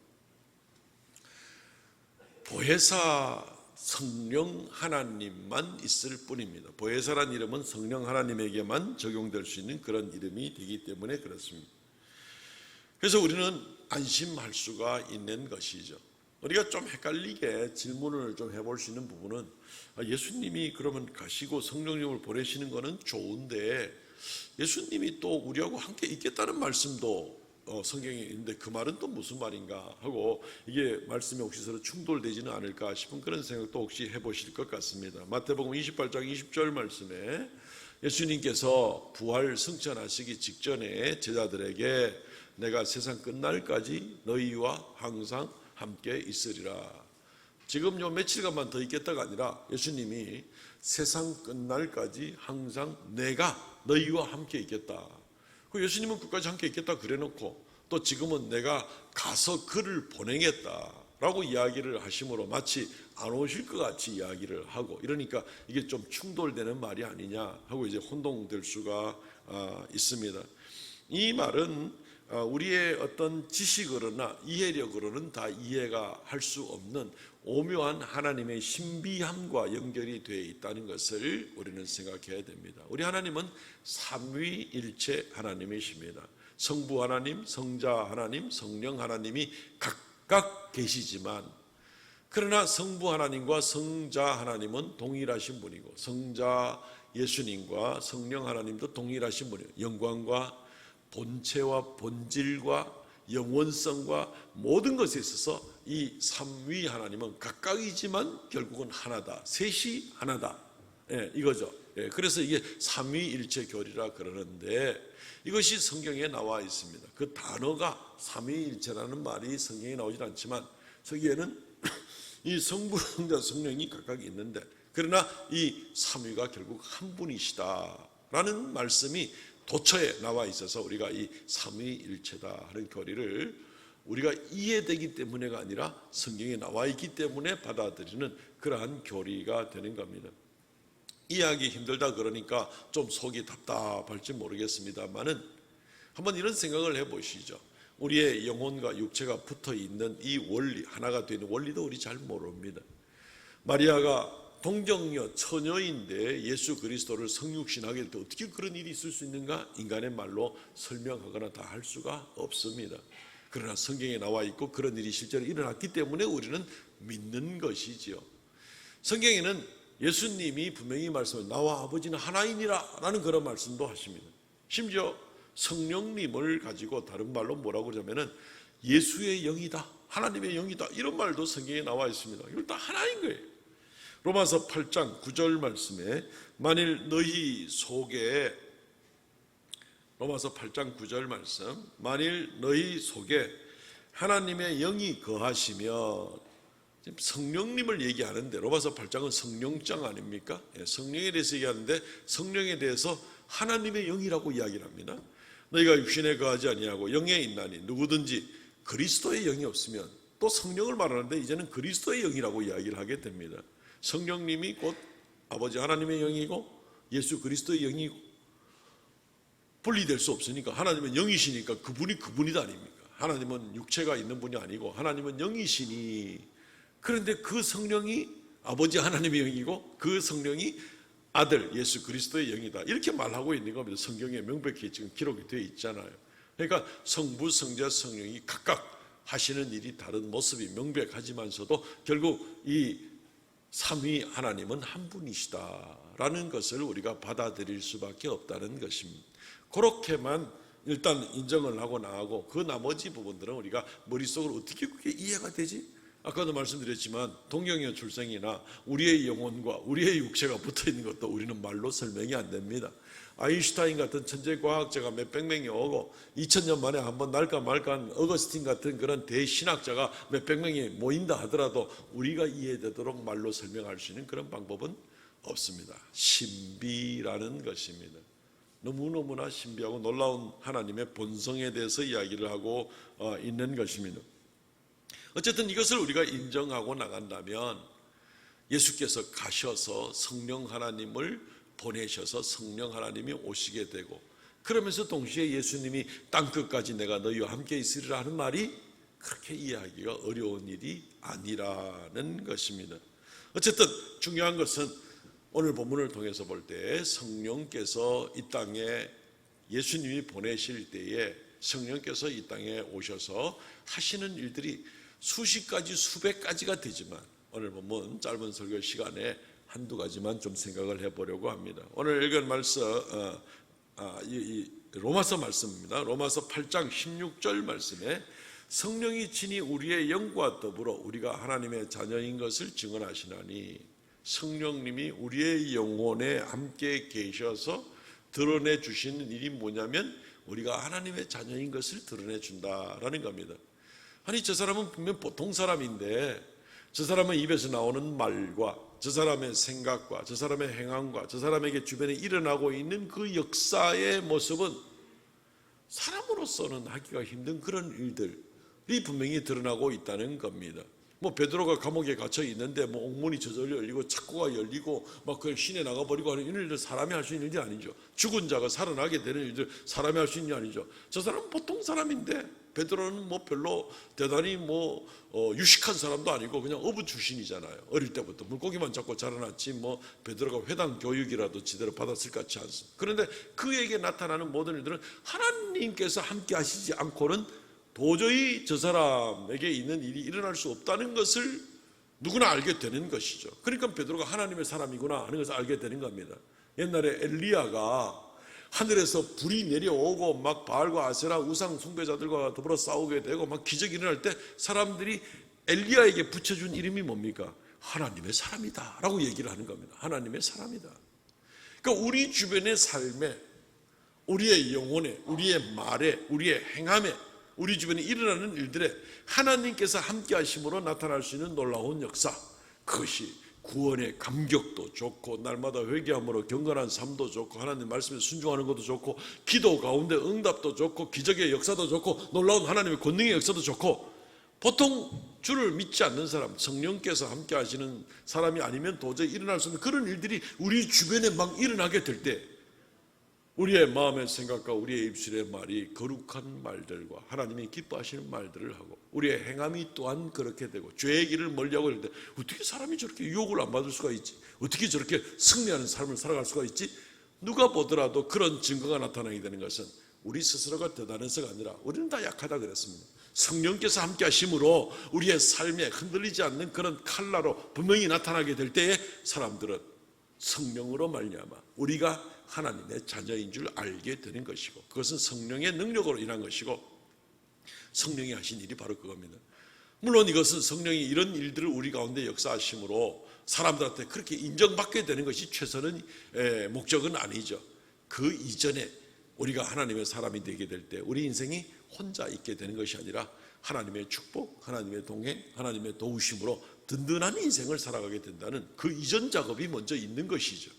보혜사 성령 하나님만 있을 뿐입니다. 보혜사란 이름은 성령 하나님에게만 적용될 수 있는 그런 이름이 되기 때문에 그렇습니다. 그래서 우리는 안심할 수가 있는 것이죠. 우리가 좀 헷갈리게 질문을 좀 해볼 수 있는 부분은, 예수님이 그러면 가시고 성령님을 보내시는 것은 좋은데 예수님이 또 우리하고 함께 있겠다는 말씀도 성경에 있는데 그 말은 또 무슨 말인가 하고, 이게 말씀이 혹시 서로 충돌되지는 않을까 싶은 그런 생각도 혹시 해보실 것 같습니다. 마태복음 28장 20절 말씀에 예수님께서 부활 승천하시기 직전에 제자들에게 내가 세상 끝날까지 너희와 항상 함께 있으리라. 지금 요 며칠간만 더 있겠다가 아니라 예수님이 세상 끝날까지 항상 내가 너희와 함께 있겠다. 그 예수님은 끝까지 함께 있겠다 그래놓고 또 지금은 내가 가서 그를 보내겠다라고 이야기를 하심으로 마치 안 오실 것 같이 이야기를 하고, 이러니까 이게 좀 충돌되는 말이 아니냐 하고 이제 혼동될 수가 있습니다. 이 말은 우리의 어떤 지식으로나 이해력으로는 다 이해가 할 수 없는 오묘한 하나님의 신비함과 연결이 되어 있다는 것을 우리는 생각해야 됩니다. 우리 하나님은 삼위일체 하나님이십니다. 성부 하나님, 성자 하나님, 성령 하나님이 각각 계시지만, 그러나 성부 하나님과 성자 하나님은 동일하신 분이고, 성자 예수님과 성령 하나님도 동일하신 분이에요. 영광과 본체와 본질과 영원성과 모든 것에 있어서 이 삼위 하나님은 각각이지만 결국은 하나다. 셋이 하나다. 이거죠. 그래서 이게 삼위일체 교리라 그러는데, 이것이 성경에 나와 있습니다. 그 단어가 삼위일체라는 말이 성경에 나오질 않지만, 저기에는 이 성부, 성자, 성령이 각각 있는데, 그러나 이 삼위가 결국 한 분이시다라는 말씀이 도처에 나와 있어서 우리가 이 삼위일체다 하는 교리를 우리가 이해되기 때문에가 아니라 성경에 나와 있기 때문에 받아들이는 그러한 교리가 되는 겁니다. 이해하기 힘들다 그러니까 좀 속이 답답할지 모르겠습니다만은 한번 이런 생각을 해보시죠. 우리의 영혼과 육체가 붙어있는 이 원리, 하나가 되는 원리도 우리 잘 모릅니다. 마리아가 동정녀, 처녀인데 예수 그리스도를 성육신하게 될 때 어떻게 그런 일이 있을 수 있는가? 인간의 말로 설명하거나 다 할 수가 없습니다. 그러나 성경에 나와 있고 그런 일이 실제로 일어났기 때문에 우리는 믿는 것이지요. 성경에는 예수님이 분명히 말씀을 나와 아버지는 하나이니라 라는 그런 말씀도 하십니다. 심지어 성령님을 가지고 다른 말로 뭐라고 그러냐면은 예수의 영이다, 하나님의 영이다, 이런 말도 성경에 나와 있습니다. 이건 다 하나인 거예요. 로마서 8장 9절 말씀에 만일 너희 속에, 로마서 8장 9절 말씀, 만일 너희 속에 하나님의 영이 거하시면, 지금 성령님을 얘기하는데 로마서 8장은 성령장 아닙니까? 성령에 대해서 얘기하는데 성령에 대해서 하나님의 영이라고 이야기를 합니다. 너희가 육신에 거하지 아니하고 영에 있나니 누구든지 그리스도의 영이 없으면, 또 성령을 말하는데 이제는 그리스도의 영이라고 이야기를 하게 됩니다. 성령님이 곧 아버지 하나님의 영이고 예수 그리스도의 영이고, 분리될 수 없으니까 하나님은 영이시니까 그분이다 아닙니까? 하나님은 육체가 있는 분이 아니고 하나님은 영이시니, 그런데 그 성령이 아버지 하나님의 영이고 그 성령이 아들 예수 그리스도의 영이다, 이렇게 말하고 있는 겁니다. 성경에 명백히 지금 기록이 되어 있잖아요. 그러니까 성부, 성자, 성령이 각각 하시는 일이 다른 모습이 명백하지만서도 결국 이 삼위 하나님은 한 분이시다라는 것을 우리가 받아들일 수밖에 없다는 것입니다. 그렇게만 일단 인정을 하고 나가고, 그 나머지 부분들은 우리가 머릿속으로 어떻게 그게 이해가 되지? 아까도 말씀드렸지만 동경의 출생이나 우리의 영혼과 우리의 육체가 붙어있는 것도 우리는 말로 설명이 안 됩니다. 아인슈타인 같은 천재 과학자가 몇백 명이 오고 2000년 만에 한번 날까 말까한 어거스틴 같은 그런 대신학자가 몇백 명이 모인다 하더라도 우리가 이해되도록 말로 설명할 수 있는 그런 방법은 없습니다. 신비라는 것입니다. 너무너무나 신비하고 놀라운 하나님의 본성에 대해서 이야기를 하고 있는 것입니다. 어쨌든 이것을 우리가 인정하고 나간다면 예수께서 가셔서 성령 하나님을 보내셔서 성령 하나님이 오시게 되고, 그러면서 동시에 예수님이 땅끝까지 내가 너희와 함께 있으리라 하는 말이 그렇게 이해하기가 어려운 일이 아니라는 것입니다. 어쨌든 중요한 것은 오늘 본문을 통해서 볼 때 성령께서 이 땅에 예수님이 보내실 때에 성령께서 이 땅에 오셔서 하시는 일들이 수십 가지 수백 가지가 되지만, 오늘 본문 짧은 설교 시간에 한두 가지만 좀 생각을 해보려고 합니다. 오늘 읽은 말씀 로마서 말씀입니다. 로마서 8장 16절 말씀에 성령이 친히 우리의 영과 더불어 우리가 하나님의 자녀인 것을 증언하시나니, 성령님이 우리의 영혼에 함께 계셔서 드러내 주시는 일이 뭐냐면 우리가 하나님의 자녀인 것을 드러내 준다라는 겁니다. 아니, 저 사람은 분명 보통 사람인데 저 사람은 입에서 나오는 말과 저 사람의 생각과 저 사람의 행함과 저 사람에게 주변에 일어나고 있는 그 역사의 모습은 사람으로서는 하기가 힘든 그런 일들이 분명히 드러나고 있다는 겁니다. 뭐 베드로가 감옥에 갇혀 있는데 뭐 옥문이 저절로 열리고 창고가 열리고 막 그 시내 나가버리고 하는 이런 일들 사람이 할 수 있는 일이 아니죠. 죽은 자가 살아나게 되는 일들 사람이 할 수 있는 일이 아니죠. 저 사람은 보통 사람인데, 베드로는 뭐 별로 대단히 유식한 사람도 아니고 그냥 어부 출신이잖아요. 어릴 때부터 물고기만 잡고 자라났지 뭐 베드로가 회당 교육이라도 제대로 받았을 것 같지 않습니다. 그런데 그에게 나타나는 모든 일들은 하나님께서 함께 하시지 않고는 도저히 저 사람에게 있는 일이 일어날 수 없다는 것을 누구나 알게 되는 것이죠. 그러니까 베드로가 하나님의 사람이구나 하는 것을 알게 되는 겁니다. 옛날에 엘리야가 하늘에서 불이 내려오고 막 바알과 아세라 우상 숭배자들과 더불어 싸우게 되고 막 기적이 일어날 때 사람들이 엘리야에게 붙여준 이름이 뭡니까? 하나님의 사람이다 라고 얘기를 하는 겁니다. 하나님의 사람이다. 그러니까 우리 주변의 삶에, 우리의 영혼에, 우리의 말에, 우리의 행함에, 우리 주변에 일어나는 일들에 하나님께서 함께 하심으로 나타날 수 있는 놀라운 역사, 그것이 구원의 감격도 좋고 날마다 회개함으로 경건한 삶도 좋고 하나님 말씀에 순종하는 것도 좋고 기도 가운데 응답도 좋고 기적의 역사도 좋고 놀라운 하나님의 권능의 역사도 좋고, 보통 주를 믿지 않는 사람, 성령께서 함께 하시는 사람이 아니면 도저히 일어날 수 없는 그런 일들이 우리 주변에 막 일어나게 될 때 우리의 마음의 생각과 우리의 입술의 말이 거룩한 말들과 하나님이 기뻐하시는 말들을 하고 우리의 행함이 또한 그렇게 되고 죄의 길을 멀리하고 이럴 때 어떻게 사람이 저렇게 유혹을 안 받을 수가 있지? 어떻게 저렇게 승리하는 삶을 살아갈 수가 있지? 누가 보더라도 그런 증거가 나타나게 되는 것은 우리 스스로가 대단해서가 아니라 우리는 다 약하다 그랬습니다. 성령께서 함께 하심으로 우리의 삶에 흔들리지 않는 그런 칼라로 분명히 나타나게 될 때에 사람들은 성령으로 말미암아 우리가 하나님의 자녀인 줄 알게 되는 것이고, 그것은 성령의 능력으로 인한 것이고 성령이 하신 일이 바로 그겁니다. 물론 이것은 성령이 이런 일들을 우리 가운데 역사하심으로 사람들한테 그렇게 인정받게 되는 것이 최선의 목적은 아니죠. 그 이전에 우리가 하나님의 사람이 되게 될 때 우리 인생이 혼자 있게 되는 것이 아니라 하나님의 축복, 하나님의 동행, 하나님의 도우심으로 든든한 인생을 살아가게 된다는 그 이전 작업이 먼저 있는 것이죠.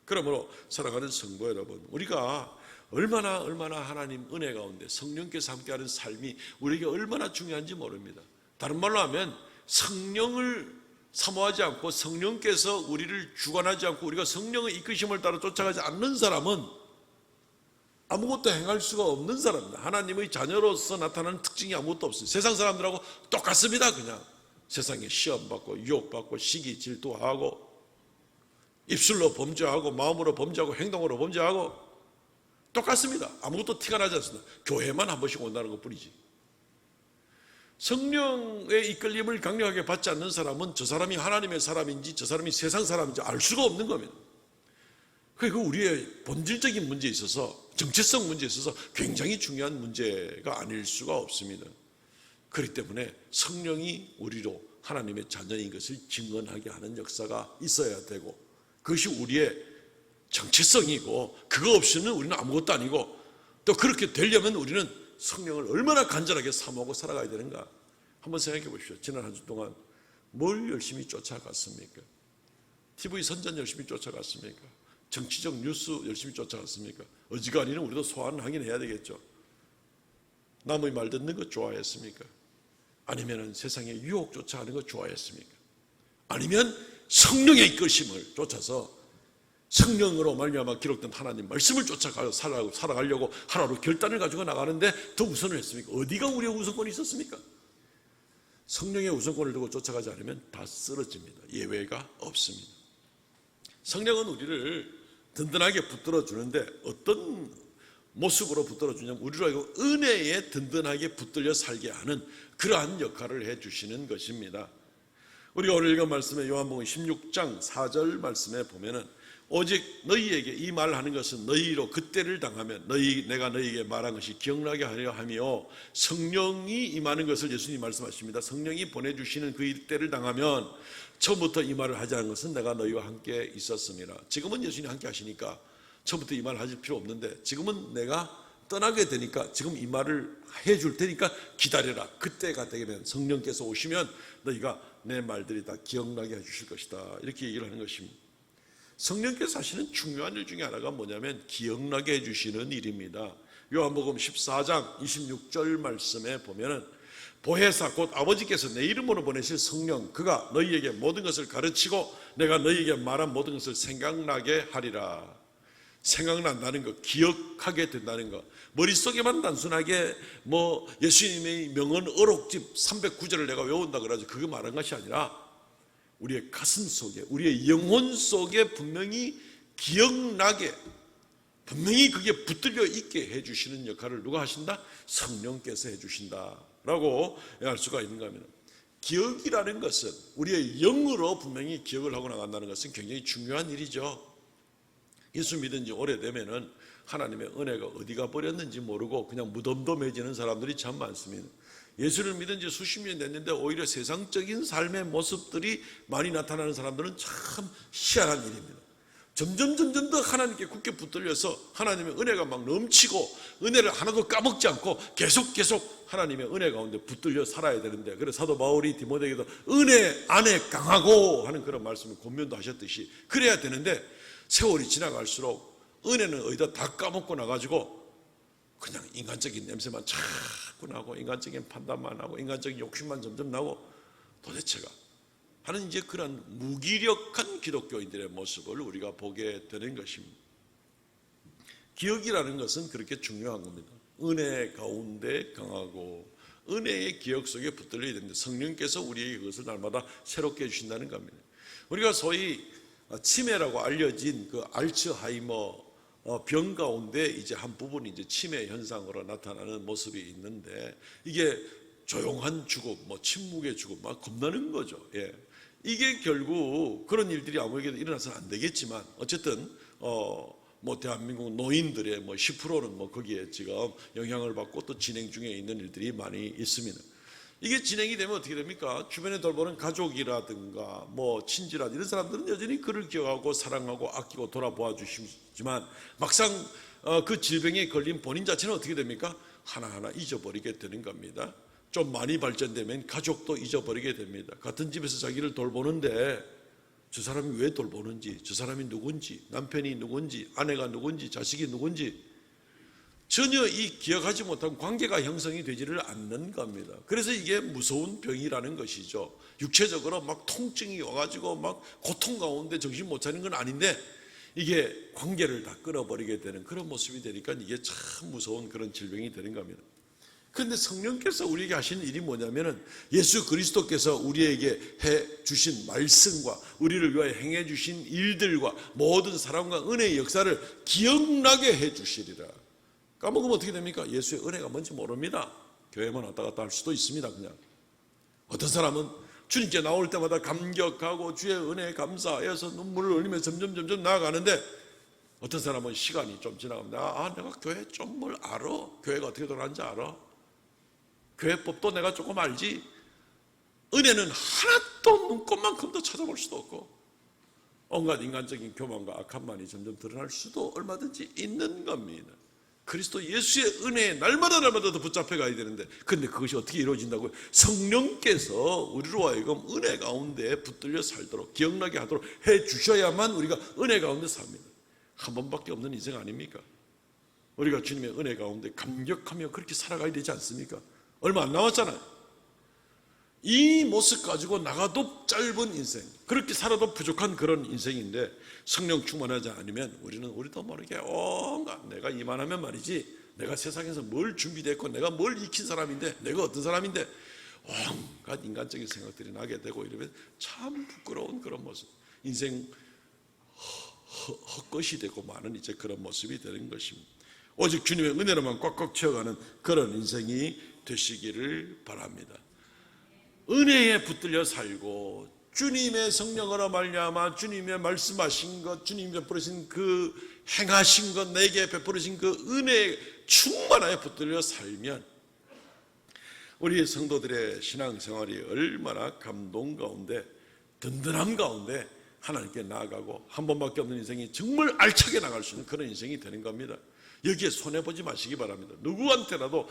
그러므로 사랑하는 성도 여러분, 우리가 얼마나 하나님 은혜 가운데 성령께서 함께하는 삶이 우리에게 얼마나 중요한지 모릅니다. 다른 말로 하면 성령을 사모하지 않고 성령께서 우리를 주관하지 않고 우리가 성령의 이끄심을 따라 쫓아가지 않는 사람은 아무것도 행할 수가 없는 사람입니다. 하나님의 자녀로서 나타나는 특징이 아무것도 없어요. 세상 사람들하고 똑같습니다. 그냥 세상에 시험받고 유혹받고 시기 질투하고 입술로 범죄하고 마음으로 범죄하고 행동으로 범죄하고 똑같습니다. 아무것도 티가 나지 않습니다. 교회만 한 번씩 온다는 것뿐이지. 성령의 이끌림을 강력하게 받지 않는 사람은 저 사람이 하나님의 사람인지 저 사람이 세상 사람인지 알 수가 없는 겁니다. 그리고 우리의 본질적인 문제에 있어서 정체성 문제에 있어서 굉장히 중요한 문제가 아닐 수가 없습니다. 그렇기 때문에 성령이 우리로 하나님의 자녀인 것을 증언하게 하는 역사가 있어야 되고 그것이 우리의 정체성이고 그거 없이는 우리는 아무것도 아니고 또 그렇게 되려면 우리는 성령을 얼마나 간절하게 사모하고 살아가야 되는가 한번 생각해 보십시오. 지난 한 주 동안 뭘 열심히 쫓아갔습니까? TV 선전 열심히 쫓아갔습니까? 정치적 뉴스 열심히 쫓아갔습니까? 어지간히는 우리도 소환 확인해야 되겠죠. 남의 말 듣는 거 좋아했습니까? 아니면 세상의 유혹 쫓아가는 거 좋아했습니까? 아니면 성령의 이끄심을 쫓아서 성령으로 말미암아 기록된 하나님 말씀을 쫓아가서 살아가려고 하나로 결단을 가지고 나가는데 더 우선을 했습니까? 어디가 우리의 우선권이 있었습니까? 성령의 우선권을 두고 쫓아가지 않으면 다 쓰러집니다. 예외가 없습니다. 성령은 우리를 든든하게 붙들어 주는데 어떤 모습으로 붙들어 주냐면 우리로 하여금 은혜에 든든하게 붙들려 살게 하는 그러한 역할을 해 주시는 것입니다. 우리가 오늘 읽은 말씀에 요한복음 16장 4절 말씀에 보면은 오직 너희에게 이 말을 하는 것은 너희로 그때를 당하면 내가 너희에게 말한 것이 기억나게 하려 하며 성령이 임하는 것을 예수님이 말씀하십니다. 성령이 보내주시는 그 때를 당하면 처음부터 이 말을 하지 않은 것은 내가 너희와 함께 있었습니다. 지금은 예수님이 함께 하시니까 처음부터 이 말을 하실 필요 없는데 지금은 내가 떠나게 되니까 지금 이 말을 해줄 테니까 기다려라. 그때가 되면 성령께서 오시면 너희가 내 말들이 다 기억나게 해주실 것이다. 이렇게 얘기를 하는 것입니다. 성령께서 하시는 중요한 일 중에 하나가 뭐냐면 기억나게 해주시는 일입니다. 요한복음 14장 26절 말씀에 보면은 보혜사 곧 아버지께서 내 이름으로 보내실 성령 그가 너희에게 모든 것을 가르치고 내가 너희에게 말한 모든 것을 생각나게 하리라. 생각난다는 것, 기억하게 된다는 것. 머릿속에만 단순하게 뭐 예수님의 명언 어록집 309절을 내가 외운다 그래가지고 그거 말한 것이 아니라 우리의 가슴 속에 우리의 영혼 속에 분명히 기억나게 분명히 그게 붙들려 있게 해주시는 역할을 누가 하신다? 성령께서 해주신다라고 할 수가 있는가 하면 기억이라는 것은 우리의 영으로 분명히 기억을 하고 나간다는 것은 굉장히 중요한 일이죠. 예수 믿은 지 오래되면은 하나님의 은혜가 어디가 버렸는지 모르고 그냥 무덤덤해지는 사람들이 참 많습니다. 예수를 믿은 지 수십 년 됐는데 오히려 세상적인 삶의 모습들이 많이 나타나는 사람들은 참 희한한 일입니다. 점점 더 하나님께 굳게 붙들려서 하나님의 은혜가 막 넘치고 은혜를 하나도 까먹지 않고 계속 하나님의 은혜 가운데 붙들려 살아야 되는데 그래서 사도 바울이 디모데에게도 은혜 안에 강하고 하는 그런 말씀을 권면도 하셨듯이 그래야 되는데 세월이 지나갈수록 은혜는 어디다 다 까먹고 나가지고 그냥 인간적인 냄새만 자꾸 나고 인간적인 판단만 하고 인간적인 욕심만 점점 나고 도대체가 하는 이제 그런 무기력한 기독교인들의 모습을 우리가 보게 되는 것입니다. 기억이라는 것은 그렇게 중요한 겁니다. 은혜 가운데 강하고 은혜의 기억 속에 붙들려야 되는데 성령께서 우리에게 그것을 날마다 새롭게 해주신다는 겁니다. 우리가 소위 치매라고 알려진 그 알츠하이머 병 가운데 이제 한 부분이 이제 치매 현상으로 나타나는 모습이 있는데 이게 조용한 죽음, 뭐 침묵의 죽음, 막 겁나는 거죠. 예. 이게 결국 그런 일들이 아무에게도 일어나서는 안 되겠지만 어쨌든 뭐 대한민국 노인들의 뭐 10%는 뭐 거기에 지금 영향을 받고 또 진행 중에 있는 일들이 많이 있습니다. 이게 진행이 되면 어떻게 됩니까? 주변에 돌보는 가족이라든가 뭐 친지라든가 이런 사람들은 여전히 그를 기억하고 사랑하고 아끼고 돌아보아 주시지만 막상 그 질병에 걸린 본인 자체는 어떻게 됩니까? 하나하나 잊어버리게 되는 겁니다. 좀 많이 발전되면 가족도 잊어버리게 됩니다. 같은 집에서 자기를 돌보는데 저 사람이 왜 돌보는지, 저 사람이 누군지, 남편이 누군지, 아내가 누군지, 자식이 누군지 전혀 이 기억하지 못한 관계가 형성이 되지를 않는 겁니다. 그래서 이게 무서운 병이라는 것이죠. 육체적으로 막 통증이 와가지고 막 고통 가운데 정신 못 차리는 건 아닌데 이게 관계를 다 끊어버리게 되는 그런 모습이 되니까 이게 참 무서운 그런 질병이 되는 겁니다. 그런데 성령께서 우리에게 하시는 일이 뭐냐면은 예수 그리스도께서 우리에게 해 주신 말씀과 우리를 위하여 행해 주신 일들과 모든 사랑과 은혜의 역사를 기억나게 해 주시리라. 까먹으면 어떻게 됩니까? 예수의 은혜가 뭔지 모릅니다. 교회만 왔다 갔다 할 수도 있습니다. 그냥 어떤 사람은 주님께 나올 때마다 감격하고 주의 은혜에 감사해서 눈물을 흘리면서 점점 나아가는데 어떤 사람은 시간이 좀 지나가면 내가 교회 좀 뭘 알아. 교회가 어떻게 돌아가는지 알아. 교회법도 내가 조금 알지. 은혜는 하나도 눈꽃만큼도 찾아볼 수도 없고 온갖 인간적인 교만과 악함만이 점점 드러날 수도 얼마든지 있는 겁니다. 그리스도 예수의 은혜에 날마다 더 붙잡혀 가야 되는데 근데 그것이 어떻게 이루어진다고요? 성령께서 우리로 하여금 은혜 가운데 붙들려 살도록 기억나게 하도록 해 주셔야만 우리가 은혜 가운데 삽니다. 한 번밖에 없는 인생 아닙니까? 우리가 주님의 은혜 가운데 감격하며 그렇게 살아가야 되지 않습니까? 얼마 안 남았잖아요. 이 모습 가지고 나가도 짧은 인생, 그렇게 살아도 부족한 그런 인생인데 성령 충만하지 않으면 우리도 모르게 온갖 내가 이만하면 말이지 내가 세상에서 뭘 준비됐고 내가 뭘 익힌 사람인데 내가 어떤 사람인데 온갖 인간적인 생각들이 나게 되고 이러면 참 부끄러운 그런 모습, 인생 헛것이 되고 많은 이제 그런 모습이 되는 것입니다. 오직 주님의 은혜로만 꽉꽉 채워가는 그런 인생이 되시기를 바랍니다. 은혜에 붙들려 살고 주님의 성령으로 말미암아 주님의 말씀하신 것, 주님이 베풀으신 그 행하신 것, 내게 베풀으신 그 은혜에 충만하게 붙들려 살면 우리 성도들의 신앙생활이 얼마나 감동 가운데 든든함 가운데 하나님께 나아가고 한 번밖에 없는 인생이 정말 알차게 나갈 수 있는 그런 인생이 되는 겁니다. 여기에 손해보지 마시기 바랍니다. 누구한테라도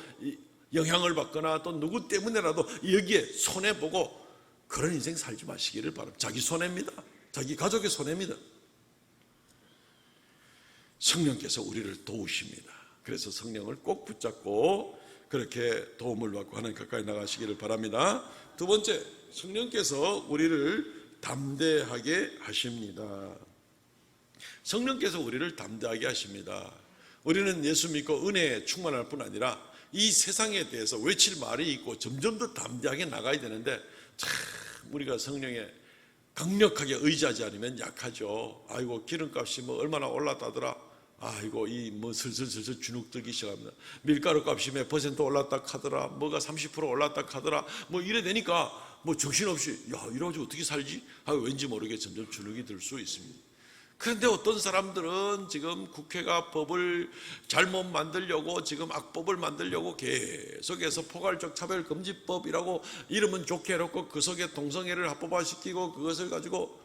영향을 받거나 또 누구 때문에라도 여기에 손해보고 그런 인생 살지 마시기를 바랍니다. 자기 손해입니다. 자기 가족의 손해입니다. 성령께서 우리를 도우십니다. 그래서 성령을 꼭 붙잡고 그렇게 도움을 받고 하나님 가까이 나가시기를 바랍니다. 두 번째, 성령께서 우리를 담대하게 하십니다. 성령께서 우리를 담대하게 하십니다. 우리는 예수 믿고 은혜에 충만할 뿐 아니라 이 세상에 대해서 외칠 말이 있고 점점 더 담대하게 나가야 되는데 참 우리가 성령에 강력하게 의지하지 않으면 약하죠. 아이고 기름값이 뭐 얼마나 올랐다더라. 아이고 이 뭐 슬슬 주눅 들기 시작합니다. 밀가루 값이 몇 % 올랐다 하더라. 뭐가 30% 올랐다 하더라. 뭐 이래 되니까 뭐 정신없이 이러지 어떻게 살지? 하고 왠지 모르게 점점 주눅이 들 수 있습니다. 그런데 어떤 사람들은 지금 국회가 법을 잘못 만들려고 지금 악법을 만들려고 계속해서 포괄적 차별금지법이라고 이름은 좋게 해놓고 그 속에 동성애를 합법화시키고 그것을 가지고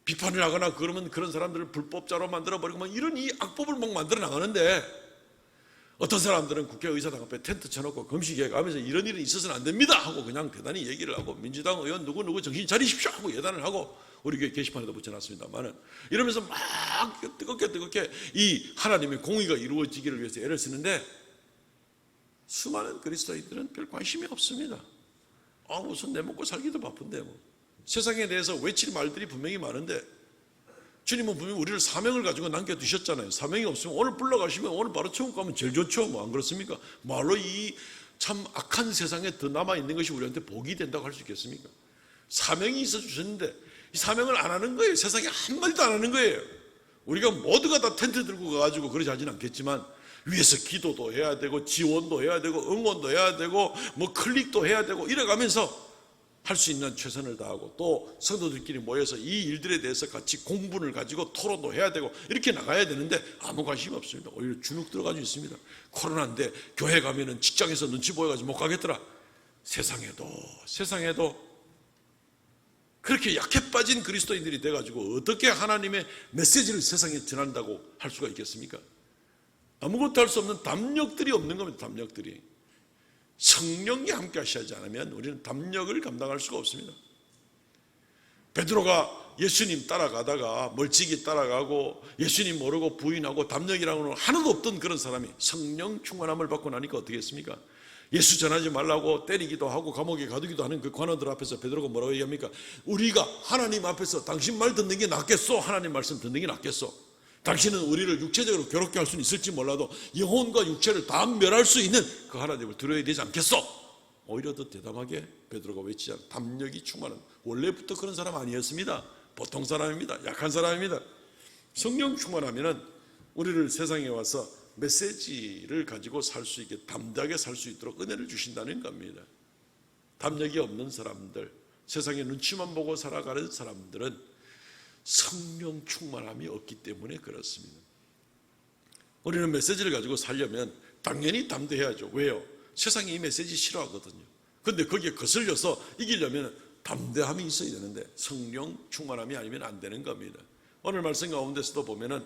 비판을 하거나 그러면 그런 사람들을 불법자로 만들어버리고 뭐 이런 이 악법을 막 만들어 나가는데 어떤 사람들은 국회의사당 앞에 텐트 쳐놓고 금식회 가면서 이런 일은 있어서는 안 됩니다 하고 그냥 대단히 얘기를 하고 민주당 의원 누구 정신 차리십시오 하고 예단을 하고 우리 교회 게시판에도 붙여놨습니다만은 이러면서 막 뜨겁게 이 하나님의 공의가 이루어지기를 위해서 애를 쓰는데 수많은 그리스도인들은 별 관심이 없습니다. 무슨 내 먹고 살기도 바쁜데 뭐 세상에 대해서 외칠 말들이 분명히 많은데 주님은 분명히 우리를 사명을 가지고 남겨두셨잖아요. 사명이 없으면 오늘 불러가시면 오늘 바로 천국 가면 제일 좋죠. 뭐 안 그렇습니까? 말로 이 참 악한 세상에 더 남아있는 것이 우리한테 복이 된다고 할 수 있겠습니까? 사명이 있어 주셨는데 이 사명을 안 하는 거예요. 세상에 한마디도 안 하는 거예요. 우리가 모두가 다 텐트 들고 가가지고 그러지 하진 않겠지만 위에서 기도도 해야 되고 지원도 해야 되고 응원도 해야 되고 뭐 클릭도 해야 되고 이래가면서 할 수 있는 최선을 다하고 또 성도들끼리 모여서 이 일들에 대해서 같이 공분을 가지고 토론도 해야 되고 이렇게 나가야 되는데 아무 관심이 없습니다. 오히려 주눅 들어가지고 있습니다. 코로나인데 교회 가면은 직장에서 눈치 보여가지고 못 가겠더라. 세상에도 그렇게 약해 빠진 그리스도인들이 돼가지고 어떻게 하나님의 메시지를 세상에 전한다고 할 수가 있겠습니까? 아무것도 할 수 없는 담력들이 없는 겁니다. 담력들이. 성령이 함께 하시지 않으면 우리는 담력을 감당할 수가 없습니다. 베드로가 예수님 따라가다가 멀찍이 따라가고 예수님 모르고 부인하고 담력이라고는 하나도 없던 그런 사람이 성령 충만함을 받고 나니까 어떻게 했습니까? 예수 전하지 말라고 때리기도 하고 감옥에 가두기도 하는 그 관원들 앞에서 베드로가 뭐라고 얘기합니까? 우리가 하나님 앞에서 당신 말 듣는 게 낫겠소? 하나님 말씀 듣는 게 낫겠소? 당신은 우리를 육체적으로 괴롭게 할 수는 있을지 몰라도 영혼과 육체를 다 멸할 수 있는 그 하나님을 두려워야 되지 않겠소? 오히려 더 대담하게 베드로가 외치지 않아 담력이 충만한, 원래부터 그런 사람 아니었습니다. 보통 사람입니다. 약한 사람입니다. 성령 충만하면은 우리를 세상에 와서 메시지를 가지고 살 수 있게 담대하게 살 수 있도록 은혜를 주신다는 겁니다. 담력이 없는 사람들, 세상에 눈치만 보고 살아가는 사람들은 성령 충만함이 없기 때문에 그렇습니다. 우리는 메시지를 가지고 살려면 당연히 담대해야죠. 왜요? 세상이 이 메시지 싫어하거든요. 그런데 거기에 거슬려서 이기려면 담대함이 있어야 되는데 성령 충만함이 아니면 안 되는 겁니다. 오늘 말씀 가운데서도 보면은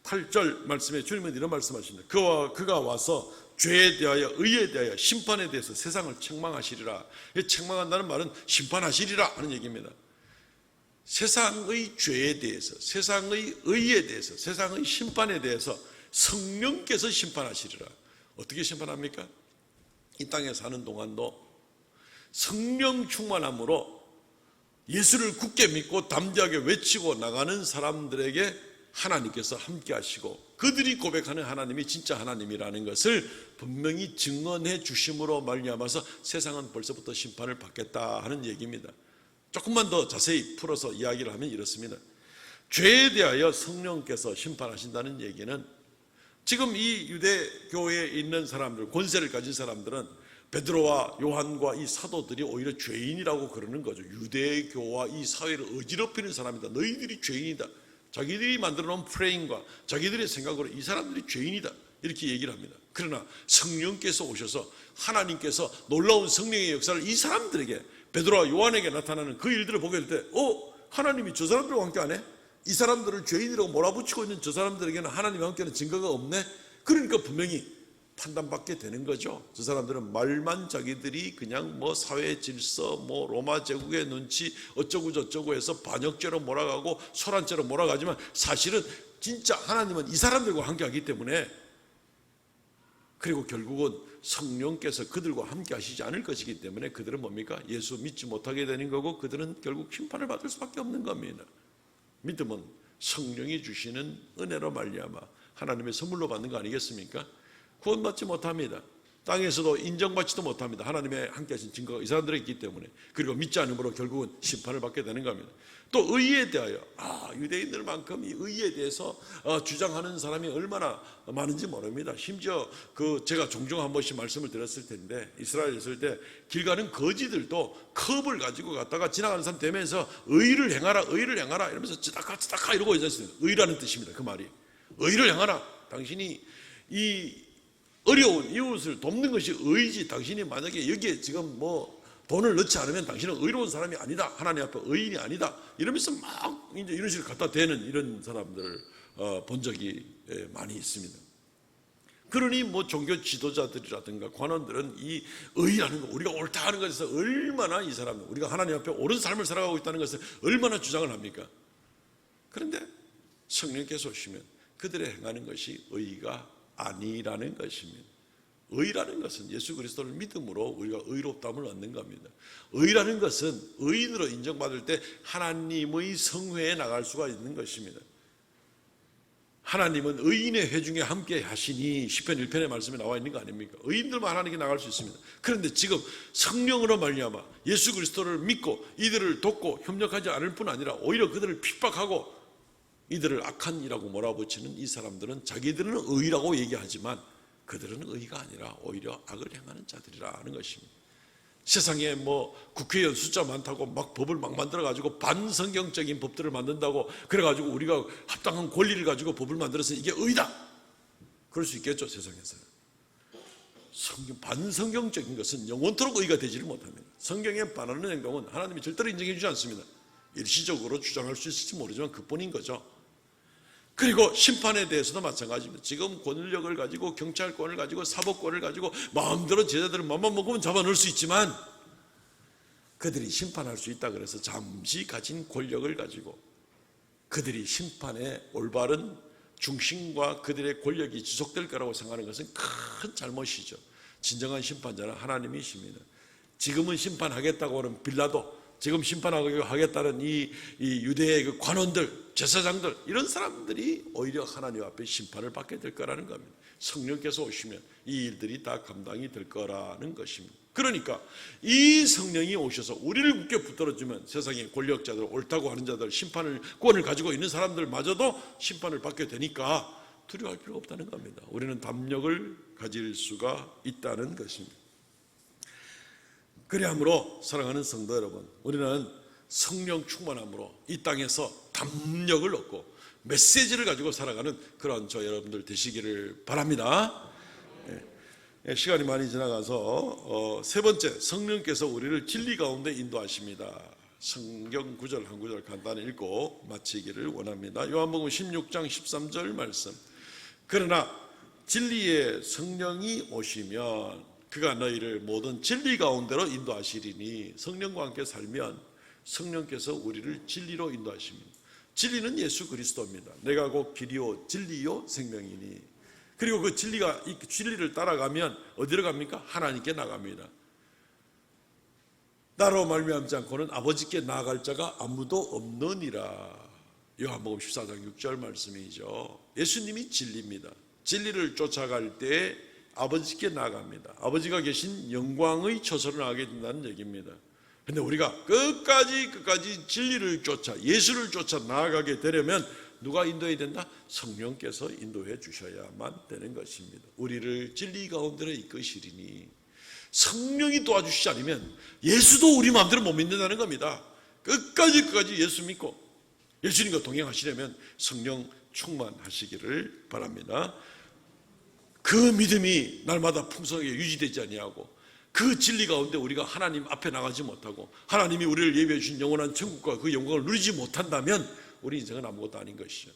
8절 말씀에 주님은 이런 말씀하십니다. 그가 와서 죄에 대하여 의에 대하여 심판에 대해서 세상을 책망하시리라. 책망한다는 말은 심판하시리라 하는 얘기입니다. 세상의 죄에 대해서, 세상의 의에 대해서, 세상의 심판에 대해서 성령께서 심판하시리라. 어떻게 심판합니까? 이 땅에 사는 동안도 성령 충만함으로 예수를 굳게 믿고 담대하게 외치고 나가는 사람들에게 하나님께서 함께 하시고 그들이 고백하는 하나님이 진짜 하나님이라는 것을 분명히 증언해 주심으로 말미암아서 세상은 벌써부터 심판을 받겠다 하는 얘기입니다. 조금만 더 자세히 풀어서 이야기를 하면 이렇습니다. 죄에 대하여 성령께서 심판하신다는 얘기는 지금 이 유대교회에 있는 사람들, 권세를 가진 사람들은 베드로와 요한과 이 사도들이 오히려 죄인이라고 그러는 거죠. 유대교와 이 사회를 어지럽히는 사람이다. 너희들이 죄인이다. 자기들이 만들어 놓은 프레임과 자기들의 생각으로 이 사람들이 죄인이다. 이렇게 얘기를 합니다. 그러나 성령께서 오셔서 하나님께서 놀라운 성령의 역사를 이 사람들에게, 베드로와 요한에게 나타나는 그 일들을 보게 될 때 하나님이 저 사람들과 함께 안 해? 이 사람들을 죄인이라고 몰아붙이고 있는 저 사람들에게는 하나님과 함께하는 증거가 없네? 그러니까 분명히 판단받게 되는 거죠. 저 사람들은 말만 자기들이 그냥 사회 질서, 로마 제국의 눈치 어쩌고 저쩌고 해서 반역죄로 몰아가고 소란죄로 몰아가지만 사실은 진짜 하나님은 이 사람들과 함께하기 때문에, 그리고 결국은 성령께서 그들과 함께 하시지 않을 것이기 때문에 그들은 뭡니까? 예수 믿지 못하게 되는 거고 그들은 결국 심판을 받을 수밖에 없는 겁니다. 믿음은 성령이 주시는 은혜로 말미암아 하나님의 선물로 받는 거 아니겠습니까? 구원받지 못합니다. 땅에서도 인정받지도 못합니다. 하나님의 함께 하신 증거가 이 사람들에 있기 때문에. 그리고 믿지 않음으로 결국은 심판을 받게 되는 겁니다. 또 의에 대하여, 유대인들만큼 이 의에 대해서 주장하는 사람이 얼마나 많은지 모릅니다. 심지어 제가 종종 한 번씩 말씀을 드렸을 텐데, 이스라엘에 있을 때 길 가는 거지들도 컵을 가지고 갔다가 지나가는 사람 되면서 의를 행하라, 의를 행하라 이러면서 찌다카 이러고 있었어요. 의라는 뜻입니다. 그 말이. 의를 행하라. 당신이 이 어려운 이웃을 돕는 것이 의지. 당신이 만약에 여기에 지금 돈을 넣지 않으면 당신은 의로운 사람이 아니다. 하나님 앞에 의인이 아니다. 이러면서 막 이제 이런 식으로 갖다 대는 이런 사람들을 본 적이 많이 있습니다. 그러니 종교 지도자들이라든가 관원들은 이 의라는 거, 우리가 옳다 하는 것에서 얼마나 이 사람들, 우리가 하나님 앞에 옳은 삶을 살아가고 있다는 것을 얼마나 주장을 합니까? 그런데 성령께서 오시면 그들의 행하는 것이 의가 아니라는 것입니다. 의라는 것은 예수 그리스도를 믿음으로 우리가 의롭다함을 얻는 겁니다. 의라는 것은 의인으로 인정받을 때 하나님의 성회에 나갈 수가 있는 것입니다. 하나님은 의인의 회중에 함께 하시니 시편 1편의 말씀에 나와 있는 거 아닙니까? 의인들만 하나님께 나갈 수 있습니다. 그런데 지금 성령으로 말미암아 예수 그리스도를 믿고 이들을 돕고 협력하지 않을 뿐 아니라 오히려 그들을 핍박하고 이들을 악한 이라고 몰아붙이는 이 사람들은 자기들은 의라고 얘기하지만 그들은 의가 아니라 오히려 악을 행하는 자들이라는 것입니다. 세상에 국회의원 숫자 많다고 막 법을 막 만들어가지고 반성경적인 법들을 만든다고 그래가지고 우리가 합당한 권리를 가지고 법을 만들어서 이게 의다. 그럴 수 있겠죠, 세상에서. 반성경적인 것은 영원토록 의가 되지를 못합니다. 성경에 반하는 행동은 하나님이 절대로 인정해 주지 않습니다. 일시적으로 주장할 수 있을지 모르지만 그뿐인 거죠. 그리고 심판에 대해서도 마찬가지입니다. 지금 권력을 가지고 경찰권을 가지고 사법권을 가지고 마음대로 제자들을 맘만 먹으면 잡아넣을 수 있지만 그들이 심판할 수 있다 그래서 잠시 가진 권력을 가지고 그들이 심판의 올바른 중심과 그들의 권력이 지속될 거라고 생각하는 것은 큰 잘못이죠. 진정한 심판자는 하나님이십니다. 지금은 심판하겠다고 하는 빌라도, 지금 심판하겠다는 이 유대의 그 관원들, 제사장들, 이런 사람들이 오히려 하나님 앞에 심판을 받게 될 거라는 겁니다. 성령께서 오시면 이 일들이 다 감당이 될 거라는 것입니다. 그러니까 이 성령이 오셔서 우리를 굳게 붙들어주면 세상의 권력자들, 옳다고 하는 자들, 심판권을 가지고 있는 사람들마저도 심판을 받게 되니까 두려워할 필요가 없다는 겁니다. 우리는 담력을 가질 수가 있다는 것입니다. 그리함으로 사랑하는 성도 여러분, 우리는 성령 충만함으로 이 땅에서 담력을 얻고 메시지를 가지고 살아가는 그런 저 여러분들 되시기를 바랍니다. 시간이 많이 지나가서 세 번째, 성령께서 우리를 진리 가운데 인도하십니다. 성경 구절 한 구절 간단히 읽고 마치기를 원합니다. 요한복음 16장 13절 말씀. 그러나 진리의 성령이 오시면 그가 너희를 모든 진리 가운데로 인도하시리니, 성령과 함께 살면 성령께서 우리를 진리로 인도하십니다. 진리는 예수 그리스도입니다. 내가 곧 길이요 진리요 생명이니. 그리고 그 진리를 따라가면 어디로 갑니까? 하나님께 나갑니다. 나로 말미암지 않고는 아버지께 나아갈 자가 아무도 없느니라. 요한복음 14장 6절 말씀이죠. 예수님이 진리입니다. 진리를 쫓아갈 때 아버지께 나아갑니다. 아버지가 계신 영광의 처소를 나가게 된다는 얘기입니다. 그런데 우리가 끝까지 진리를 쫓아, 예수를 쫓아 나아가게 되려면 누가 인도해야 된다? 성령께서 인도해 주셔야만 되는 것입니다. 우리를 진리 가운데로 이끄시리니, 성령이 도와주시지 않으면 예수도 우리 마음대로 못 믿는다는 겁니다. 끝까지 예수 믿고 예수님과 동행하시려면 성령 충만하시기를 바랍니다. 그 믿음이 날마다 풍성하게 유지되지 아니하고 그 진리 가운데 우리가 하나님 앞에 나가지 못하고 하나님이 우리를 예비해 주신 영원한 천국과 그 영광을 누리지 못한다면 우리 인생은 아무것도 아닌 것이죠.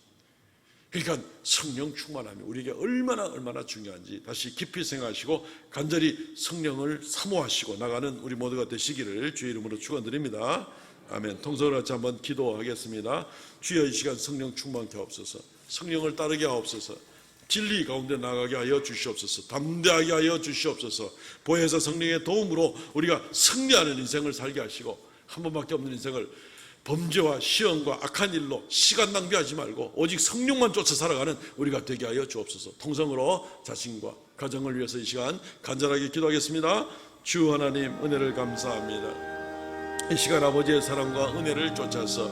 그러니까 성령 충만함이 우리에게 얼마나 중요한지 다시 깊이 생각하시고 간절히 성령을 사모하시고 나가는 우리 모두가 되시기를 주의 이름으로 축원드립니다. 아멘. 통성을 같이 한번 기도하겠습니다. 주여, 이 시간 성령 충만케 하옵소서. 성령을 따르게 하옵소서. 진리 가운데 나가게 하여 주시옵소서. 담대하게 하여 주시옵소서. 보혜사 성령의 도움으로 우리가 승리하는 인생을 살게 하시고 한 번밖에 없는 인생을 범죄와 시험과 악한 일로 시간 낭비하지 말고 오직 성령만 쫓아 살아가는 우리가 되게 하여 주옵소서. 통성으로 자신과 가정을 위해서 이 시간 간절하게 기도하겠습니다. 주 하나님, 은혜를 감사합니다. 이 시간 아버지의 사랑과 은혜를 쫓아서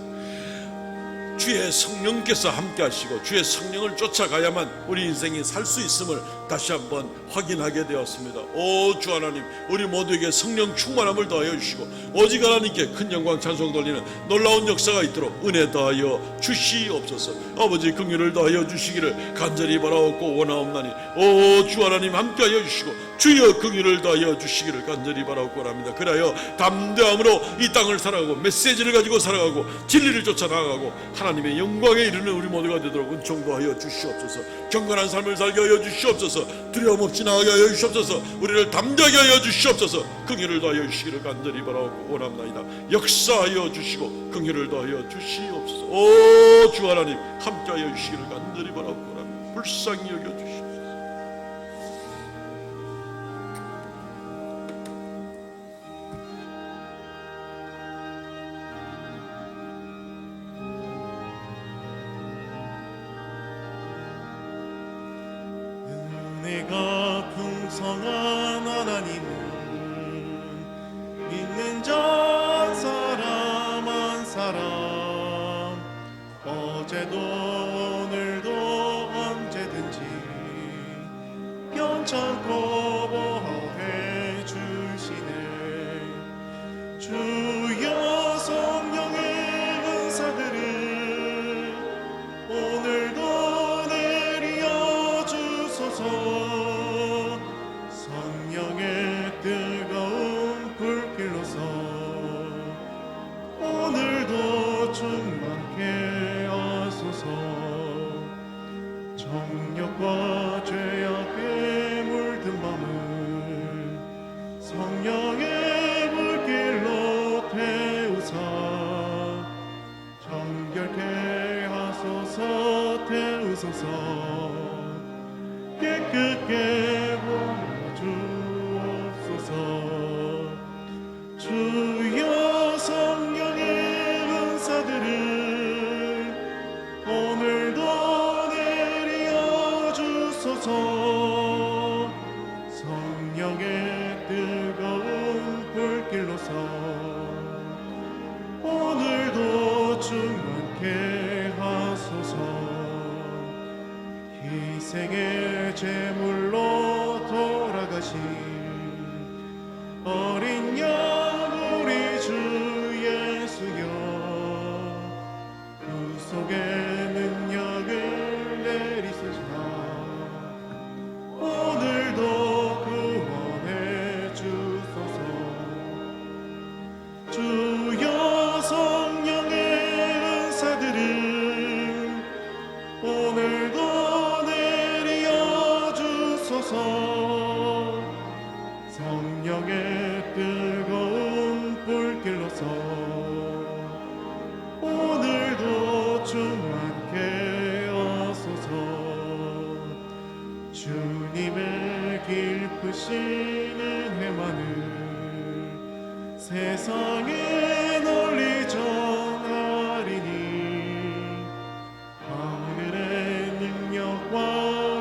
주의 성령께서 함께 하시고 주의 성령을 쫓아가야만 우리 인생이 살 수 있음을 다시 한번 확인하게 되었습니다. 오 주 하나님, 우리 모두에게 성령 충만함을 더하여 주시고 오직 하나님께 큰 영광 찬송 돌리는 놀라운 역사가 있도록 은혜 더하여 주시옵소서. 아버지 긍휼을 더하여 주시기를 간절히 바라옵고 원하옵나니 오 주 하나님 함께하여 주시고 주여 긍휼을 더하여 주시기를 간절히 바라옵고 원합니다. 그래야 담대함으로 이 땅을 살아가고 메시지를 가지고 살아가고 진리를 쫓아 나아가고 하나님의 영광에 이르는 우리 모두가 되도록 은총 더하여 주시옵소서. 경건한 삶을 살게 하여 주시옵소서. 두려움 없이 나아가게 하여 주시옵소서. 우리를 담대하게 하여 주시옵소서. 긍휼을 더하여 주시기를 간절히 바라옵고 원합나이다. 역사하여 주시고 긍휼을 더하여 주시옵소서. 오 주 하나님 함께하여 주시기를 간절히 바라옵고 원합니다. 불쌍히 여겨 주시옵소서. 은혜가 풍성한 하나님은 믿는 자 사람 한 사람 어제도 오늘도 언제든지 편찮고 보호해 주시네. 주여 성령의 은사들을 오늘도 내려 주소서. 성령의 뜨거운 불길로서 오늘도 충만케 하소서. 정욕과 죄악에 물든 마음을 성령의 물길로 하소서. 깨끗게 보여주옵소서. 주여 성령의 은사들을 오늘도 내려 주소서. 성령의 뜨거운 불길로서 오늘도 충만케 하소서. 희생의 제물로 돌아가신 어린 양 우리 주 예수여, 구속의 능력을 내리소서. 오늘도 구원해 주소서. 주여 성령의 은사들을 오늘도 내려 주소서. 성령의 뜨거운 불길로서 오늘도 충만케 하소서. 주님의 깊으신 은혜만을 세상에 널리 전하리니 하늘의 능력과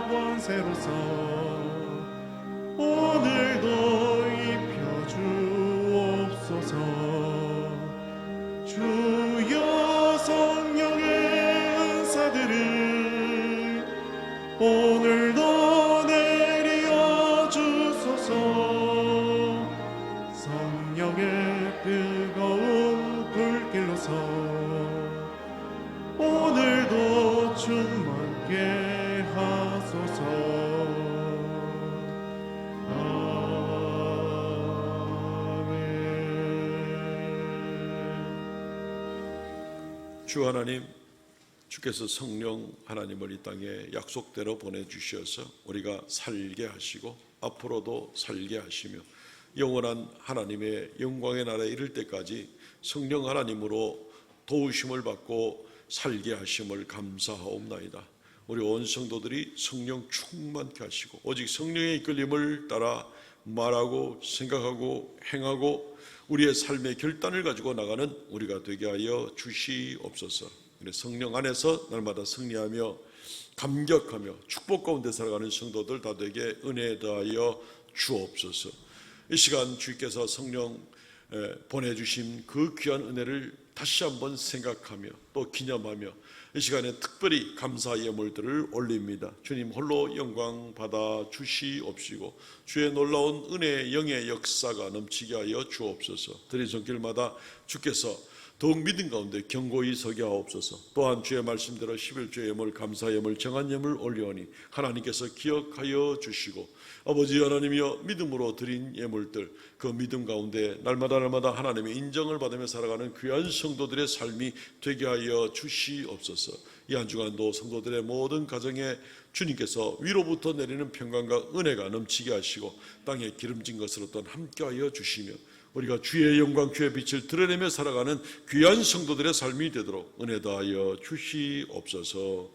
권세로서 오늘도 입혀주옵소서. 주여 성령의 은사들을 오늘도 내려 주소서. 성령의 뜨거운 불길로서 오늘도 충만케 하소서. 주 하나님, 주께서 성령 하나님을 이 땅에 약속대로 보내주셔서 우리가 살게 하시고 앞으로도 살게 하시며 영원한 하나님의 영광의 나라에 이를 때까지 성령 하나님으로 도우심을 받고 살게 하심을 감사하옵나이다. 우리 온 성도들이 성령 충만케 하시고 오직 성령의 이끌림을 따라 말하고 생각하고 행하고 우리의 삶의 결단을 가지고 나가는 우리가 되게 하여 주시옵소서. 성령 안에서 날마다 승리하며 감격하며 축복 가운데 살아가는 성도들 다 되게 은혜 더하여 주옵소서. 이 시간 주께서 성령 보내주신 그 귀한 은혜를 다시 한번 생각하며 또 기념하며 이 시간에 특별히 감사 예물들을 올립니다. 주님 홀로 영광 받아 주시옵시고 주의 놀라운 은혜의 영의 역사가 넘치게 하여 주옵소서. 드린 손길마다 주께서 더욱 믿음 가운데 견고히 서게 하옵소서. 또한 주의 말씀대로 11조 예물 감사 예물 정한 예물 올리오니 하나님께서 기억하여 주시고 아버지 하나님이여 믿음으로 드린 예물들 그 믿음 가운데 날마다 하나님의 인정을 받으며 살아가는 귀한 성도들의 삶이 되게 하여 주시옵소서. 이 한 주간도 성도들의 모든 가정에 주님께서 위로부터 내리는 평강과 은혜가 넘치게 하시고 땅에 기름진 것으로 또한 함께하여 주시며 우리가 주의 영광 주의 빛을 드러내며 살아가는 귀한 성도들의 삶이 되도록 은혜 다하여 주시옵소서.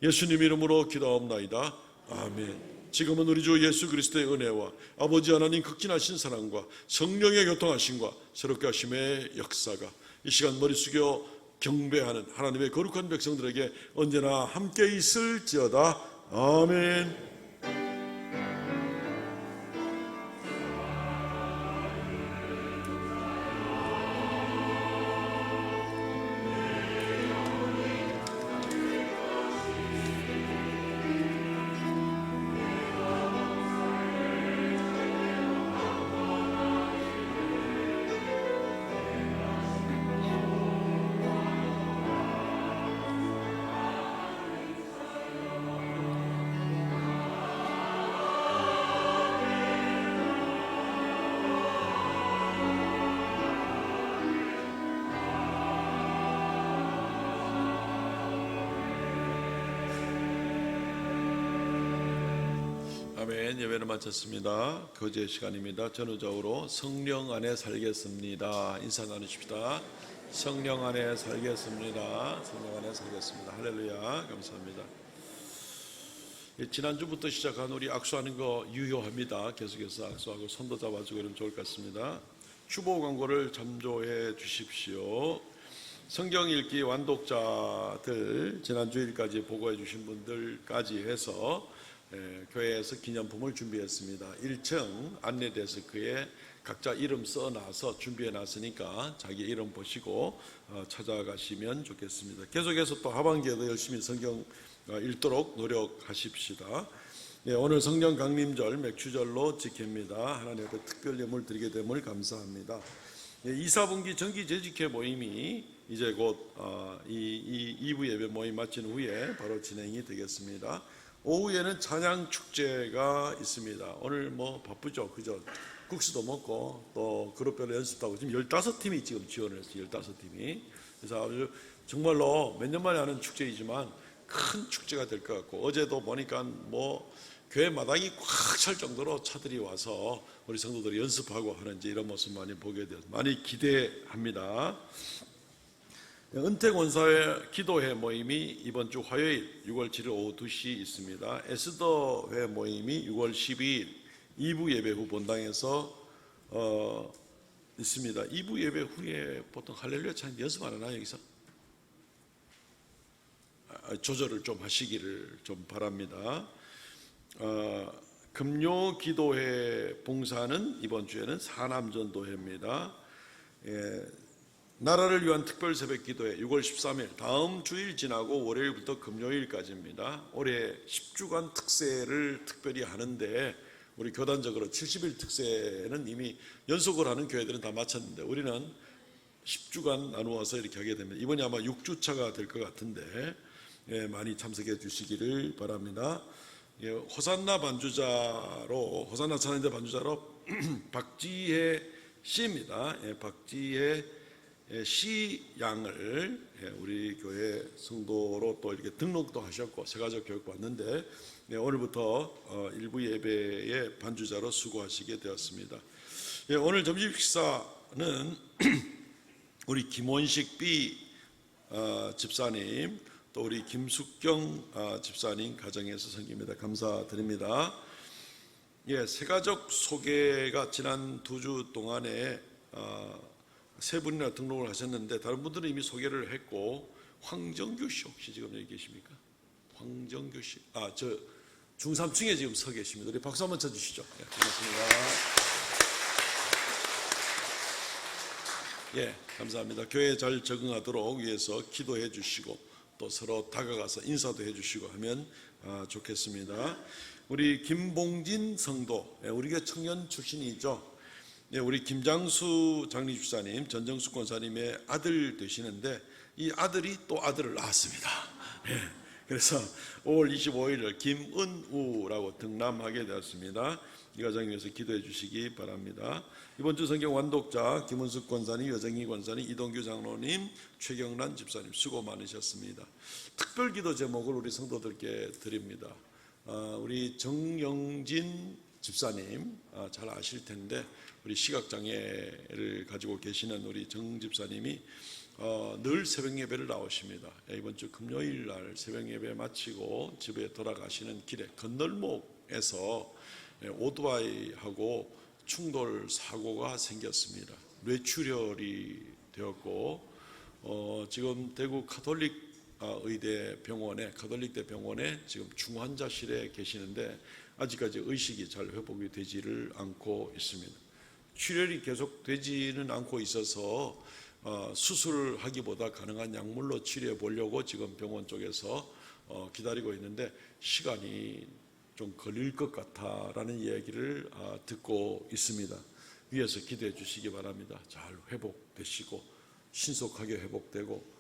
예수님 이름으로 기도하옵나이다. 아멘. 지금은 우리 주 예수 그리스도의 은혜와 아버지 하나님 극진하신 사랑과 성령의 교통하심과 새롭게 하심의 역사가 이 시간 머리 숙여 경배하는 하나님의 거룩한 백성들에게 언제나 함께 있을지어다. 아멘. 아멘. 예배는 마쳤습니다. 교제 시간입니다. 전후좌우로 성령 안에 살겠습니다. 인사 나누십시다. 성령 안에 살겠습니다. 성령 안에 살겠습니다. 할렐루야. 감사합니다. 지난주부터 시작한 우리 악수하는 거 유효합니다. 계속해서 악수하고 손도 잡아주고 이러면 좋을 것 같습니다. 추보 광고를 참조해 주십시오. 성경 읽기 완독자들 지난 주일까지 보고해 주신 분들까지 해서 교회에서 기념품을 준비했습니다. 1층 안내데스크에 각자 이름 써놔서 준비해 놨으니까 자기 이름 보시고 찾아가시면 좋겠습니다. 계속해서 또 하반기에도 열심히 성경 읽도록 노력하십시다. 오늘 성령 강림절 맥추절로 지킵니다. 하나님께 특별 예물 드리게 됨을 감사합니다. 2, 4분기 정기 재직회 모임이 이제 곧 2부 예배 모임 마친 후에 바로 진행이 되겠습니다. 오후에는 찬양 축제가 있습니다. 오늘 뭐 바쁘죠, 그죠? 국수도 먹고 또 그룹별로 연습도 하고 지금 15팀이 지금 지원을 했어요. 15팀이. 그래서 아주 정말로 몇 년 만에 하는 축제이지만 큰 축제가 될 것 같고, 어제도 보니까 뭐 교회 마당이 꽉 찰 정도로 차들이 와서 우리 성도들이 연습하고 하는지 이런 모습 많이 보게 돼서 많이 기대합니다. 은퇴권사회 기도회 모임이 이번 주 화요일 6월 7일 오후 2시 있습니다. 에스더회 모임이 6월 12일 2부 예배 후 본당에서 있습니다. 2부 예배 후에 보통 할렐루야 찬양 연습 안 하나요, 여기서? 조절을 좀 하시기를 좀 바랍니다. 금요 기도회 봉사는 이번 주에는 사남전도회입니다. 나라를 위한 특별 새벽 기도회 6월 13일 다음 주일 지나고 월요일부터 금요일까지입니다. 올해 10주간 특세를 특별히 하는데 우리 교단적으로 70일 특세는 이미 연속을 하는 교회들은 다 마쳤는데 우리는 10주간 나누어서 이렇게 하게 됩니다. 이번이 아마 6주차가 될 것 같은데 많이 참석해 주시기를 바랍니다. 호산나 반주자로 호산나 찬양대 반주자로 박지혜 씨입니다. 박지혜 씨 양을 우리 교회 성도로 또 이렇게 등록도 하셨고 세가족 교육 받는데 오늘부터 일부 예배의 반주자로 수고하시게 되었습니다. 오늘 점심 식사는 우리 김원식 B 집사님 또 우리 김숙경 집사님 가정에서 섬깁니다. 감사드립니다. 세가족 소개가 지난 2주 동안에 3분이나 등록을 하셨는데 다른 분들은 이미 소개를 했고 황정규 씨 혹시 지금 여기 계십니까? 황정규 씨, 저 중3층에 지금 서 계십니다. 우리 박수 한번 쳐주시죠. 고맙습니다. 감사합니다. 교회에 잘 적응하도록 위해서 기도해 주시고 또 서로 다가가서 인사도 해 주시고 하면 좋겠습니다. 우리 김봉진 성도, 우리 교회 청년 출신이죠. 우리 김장수 장리집사님, 전정수 권사님의 아들 되시는데 이 아들이 또 아들을 낳았습니다. 그래서 5월 25일 김은우라고 등남하게 되었습니다. 이 가정 위해서 기도해 주시기 바랍니다. 이번 주 성경 완독자 김은숙 권사님, 여정희 권사님, 이동규 장로님, 최경란 집사님 수고 많으셨습니다. 특별 기도 제목을 우리 성도들께 드립니다. 우리 정영진 집사님 잘 아실 텐데 우리 시각장애를 가지고 계시는 우리 정 집사님이 늘 새벽 예배를 나오십니다. 이번 주 금요일 날 새벽 예배 마치고 집에 돌아가시는 길에 건널목에서 오토바이하고 충돌 사고가 생겼습니다. 뇌출혈이 되었고 지금 대구 카톨릭 의대 병원에 카톨릭대 병원에 지금 중환자실에 계시는데 아직까지 의식이 잘 회복이 되지를 않고 있습니다. 출혈이 계속 되지는 않고 있어서 수술하기보다 가능한 약물로 치료해 보려고 지금 병원 쪽에서 기다리고 있는데 시간이 좀 걸릴 것 같다라는 이야기를 듣고 있습니다. 위에서 기도해 주시기 바랍니다. 잘 회복되시고 신속하게 회복되고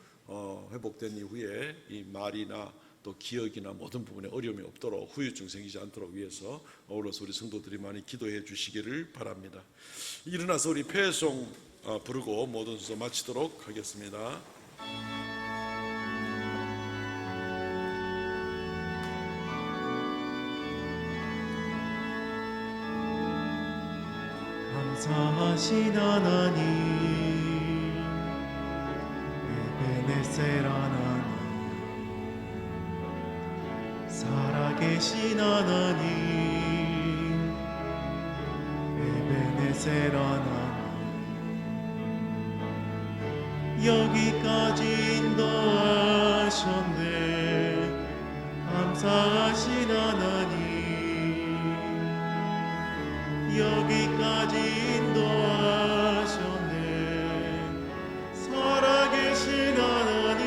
회복된 이후에 이 말이나 또 기억이나 모든 부분에 어려움이 없도록 후유증 생기지 않도록 위해서 어울러서 우리 성도들이 많이 기도해 주시기를 바랍니다. 일어나서 우리 폐송 부르고 모든 순서 마치도록 하겠습니다. 감사하신 하나님, 에베네셀 하나님, 살아계신 살아계신 하나님 에베네셀 하나님 여기까지 인도하셨네 감사하신 하나님 여기까지 인도하셨네 살아계신 하나님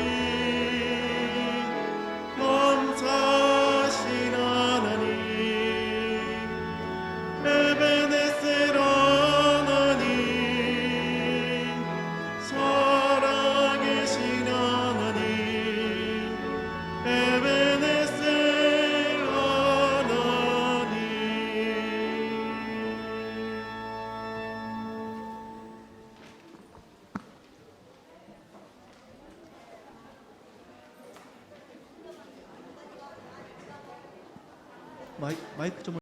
감사하신 하나님 에베네셀 하나님 살아계신 하나님 에베네셀 하나님 마이크 좀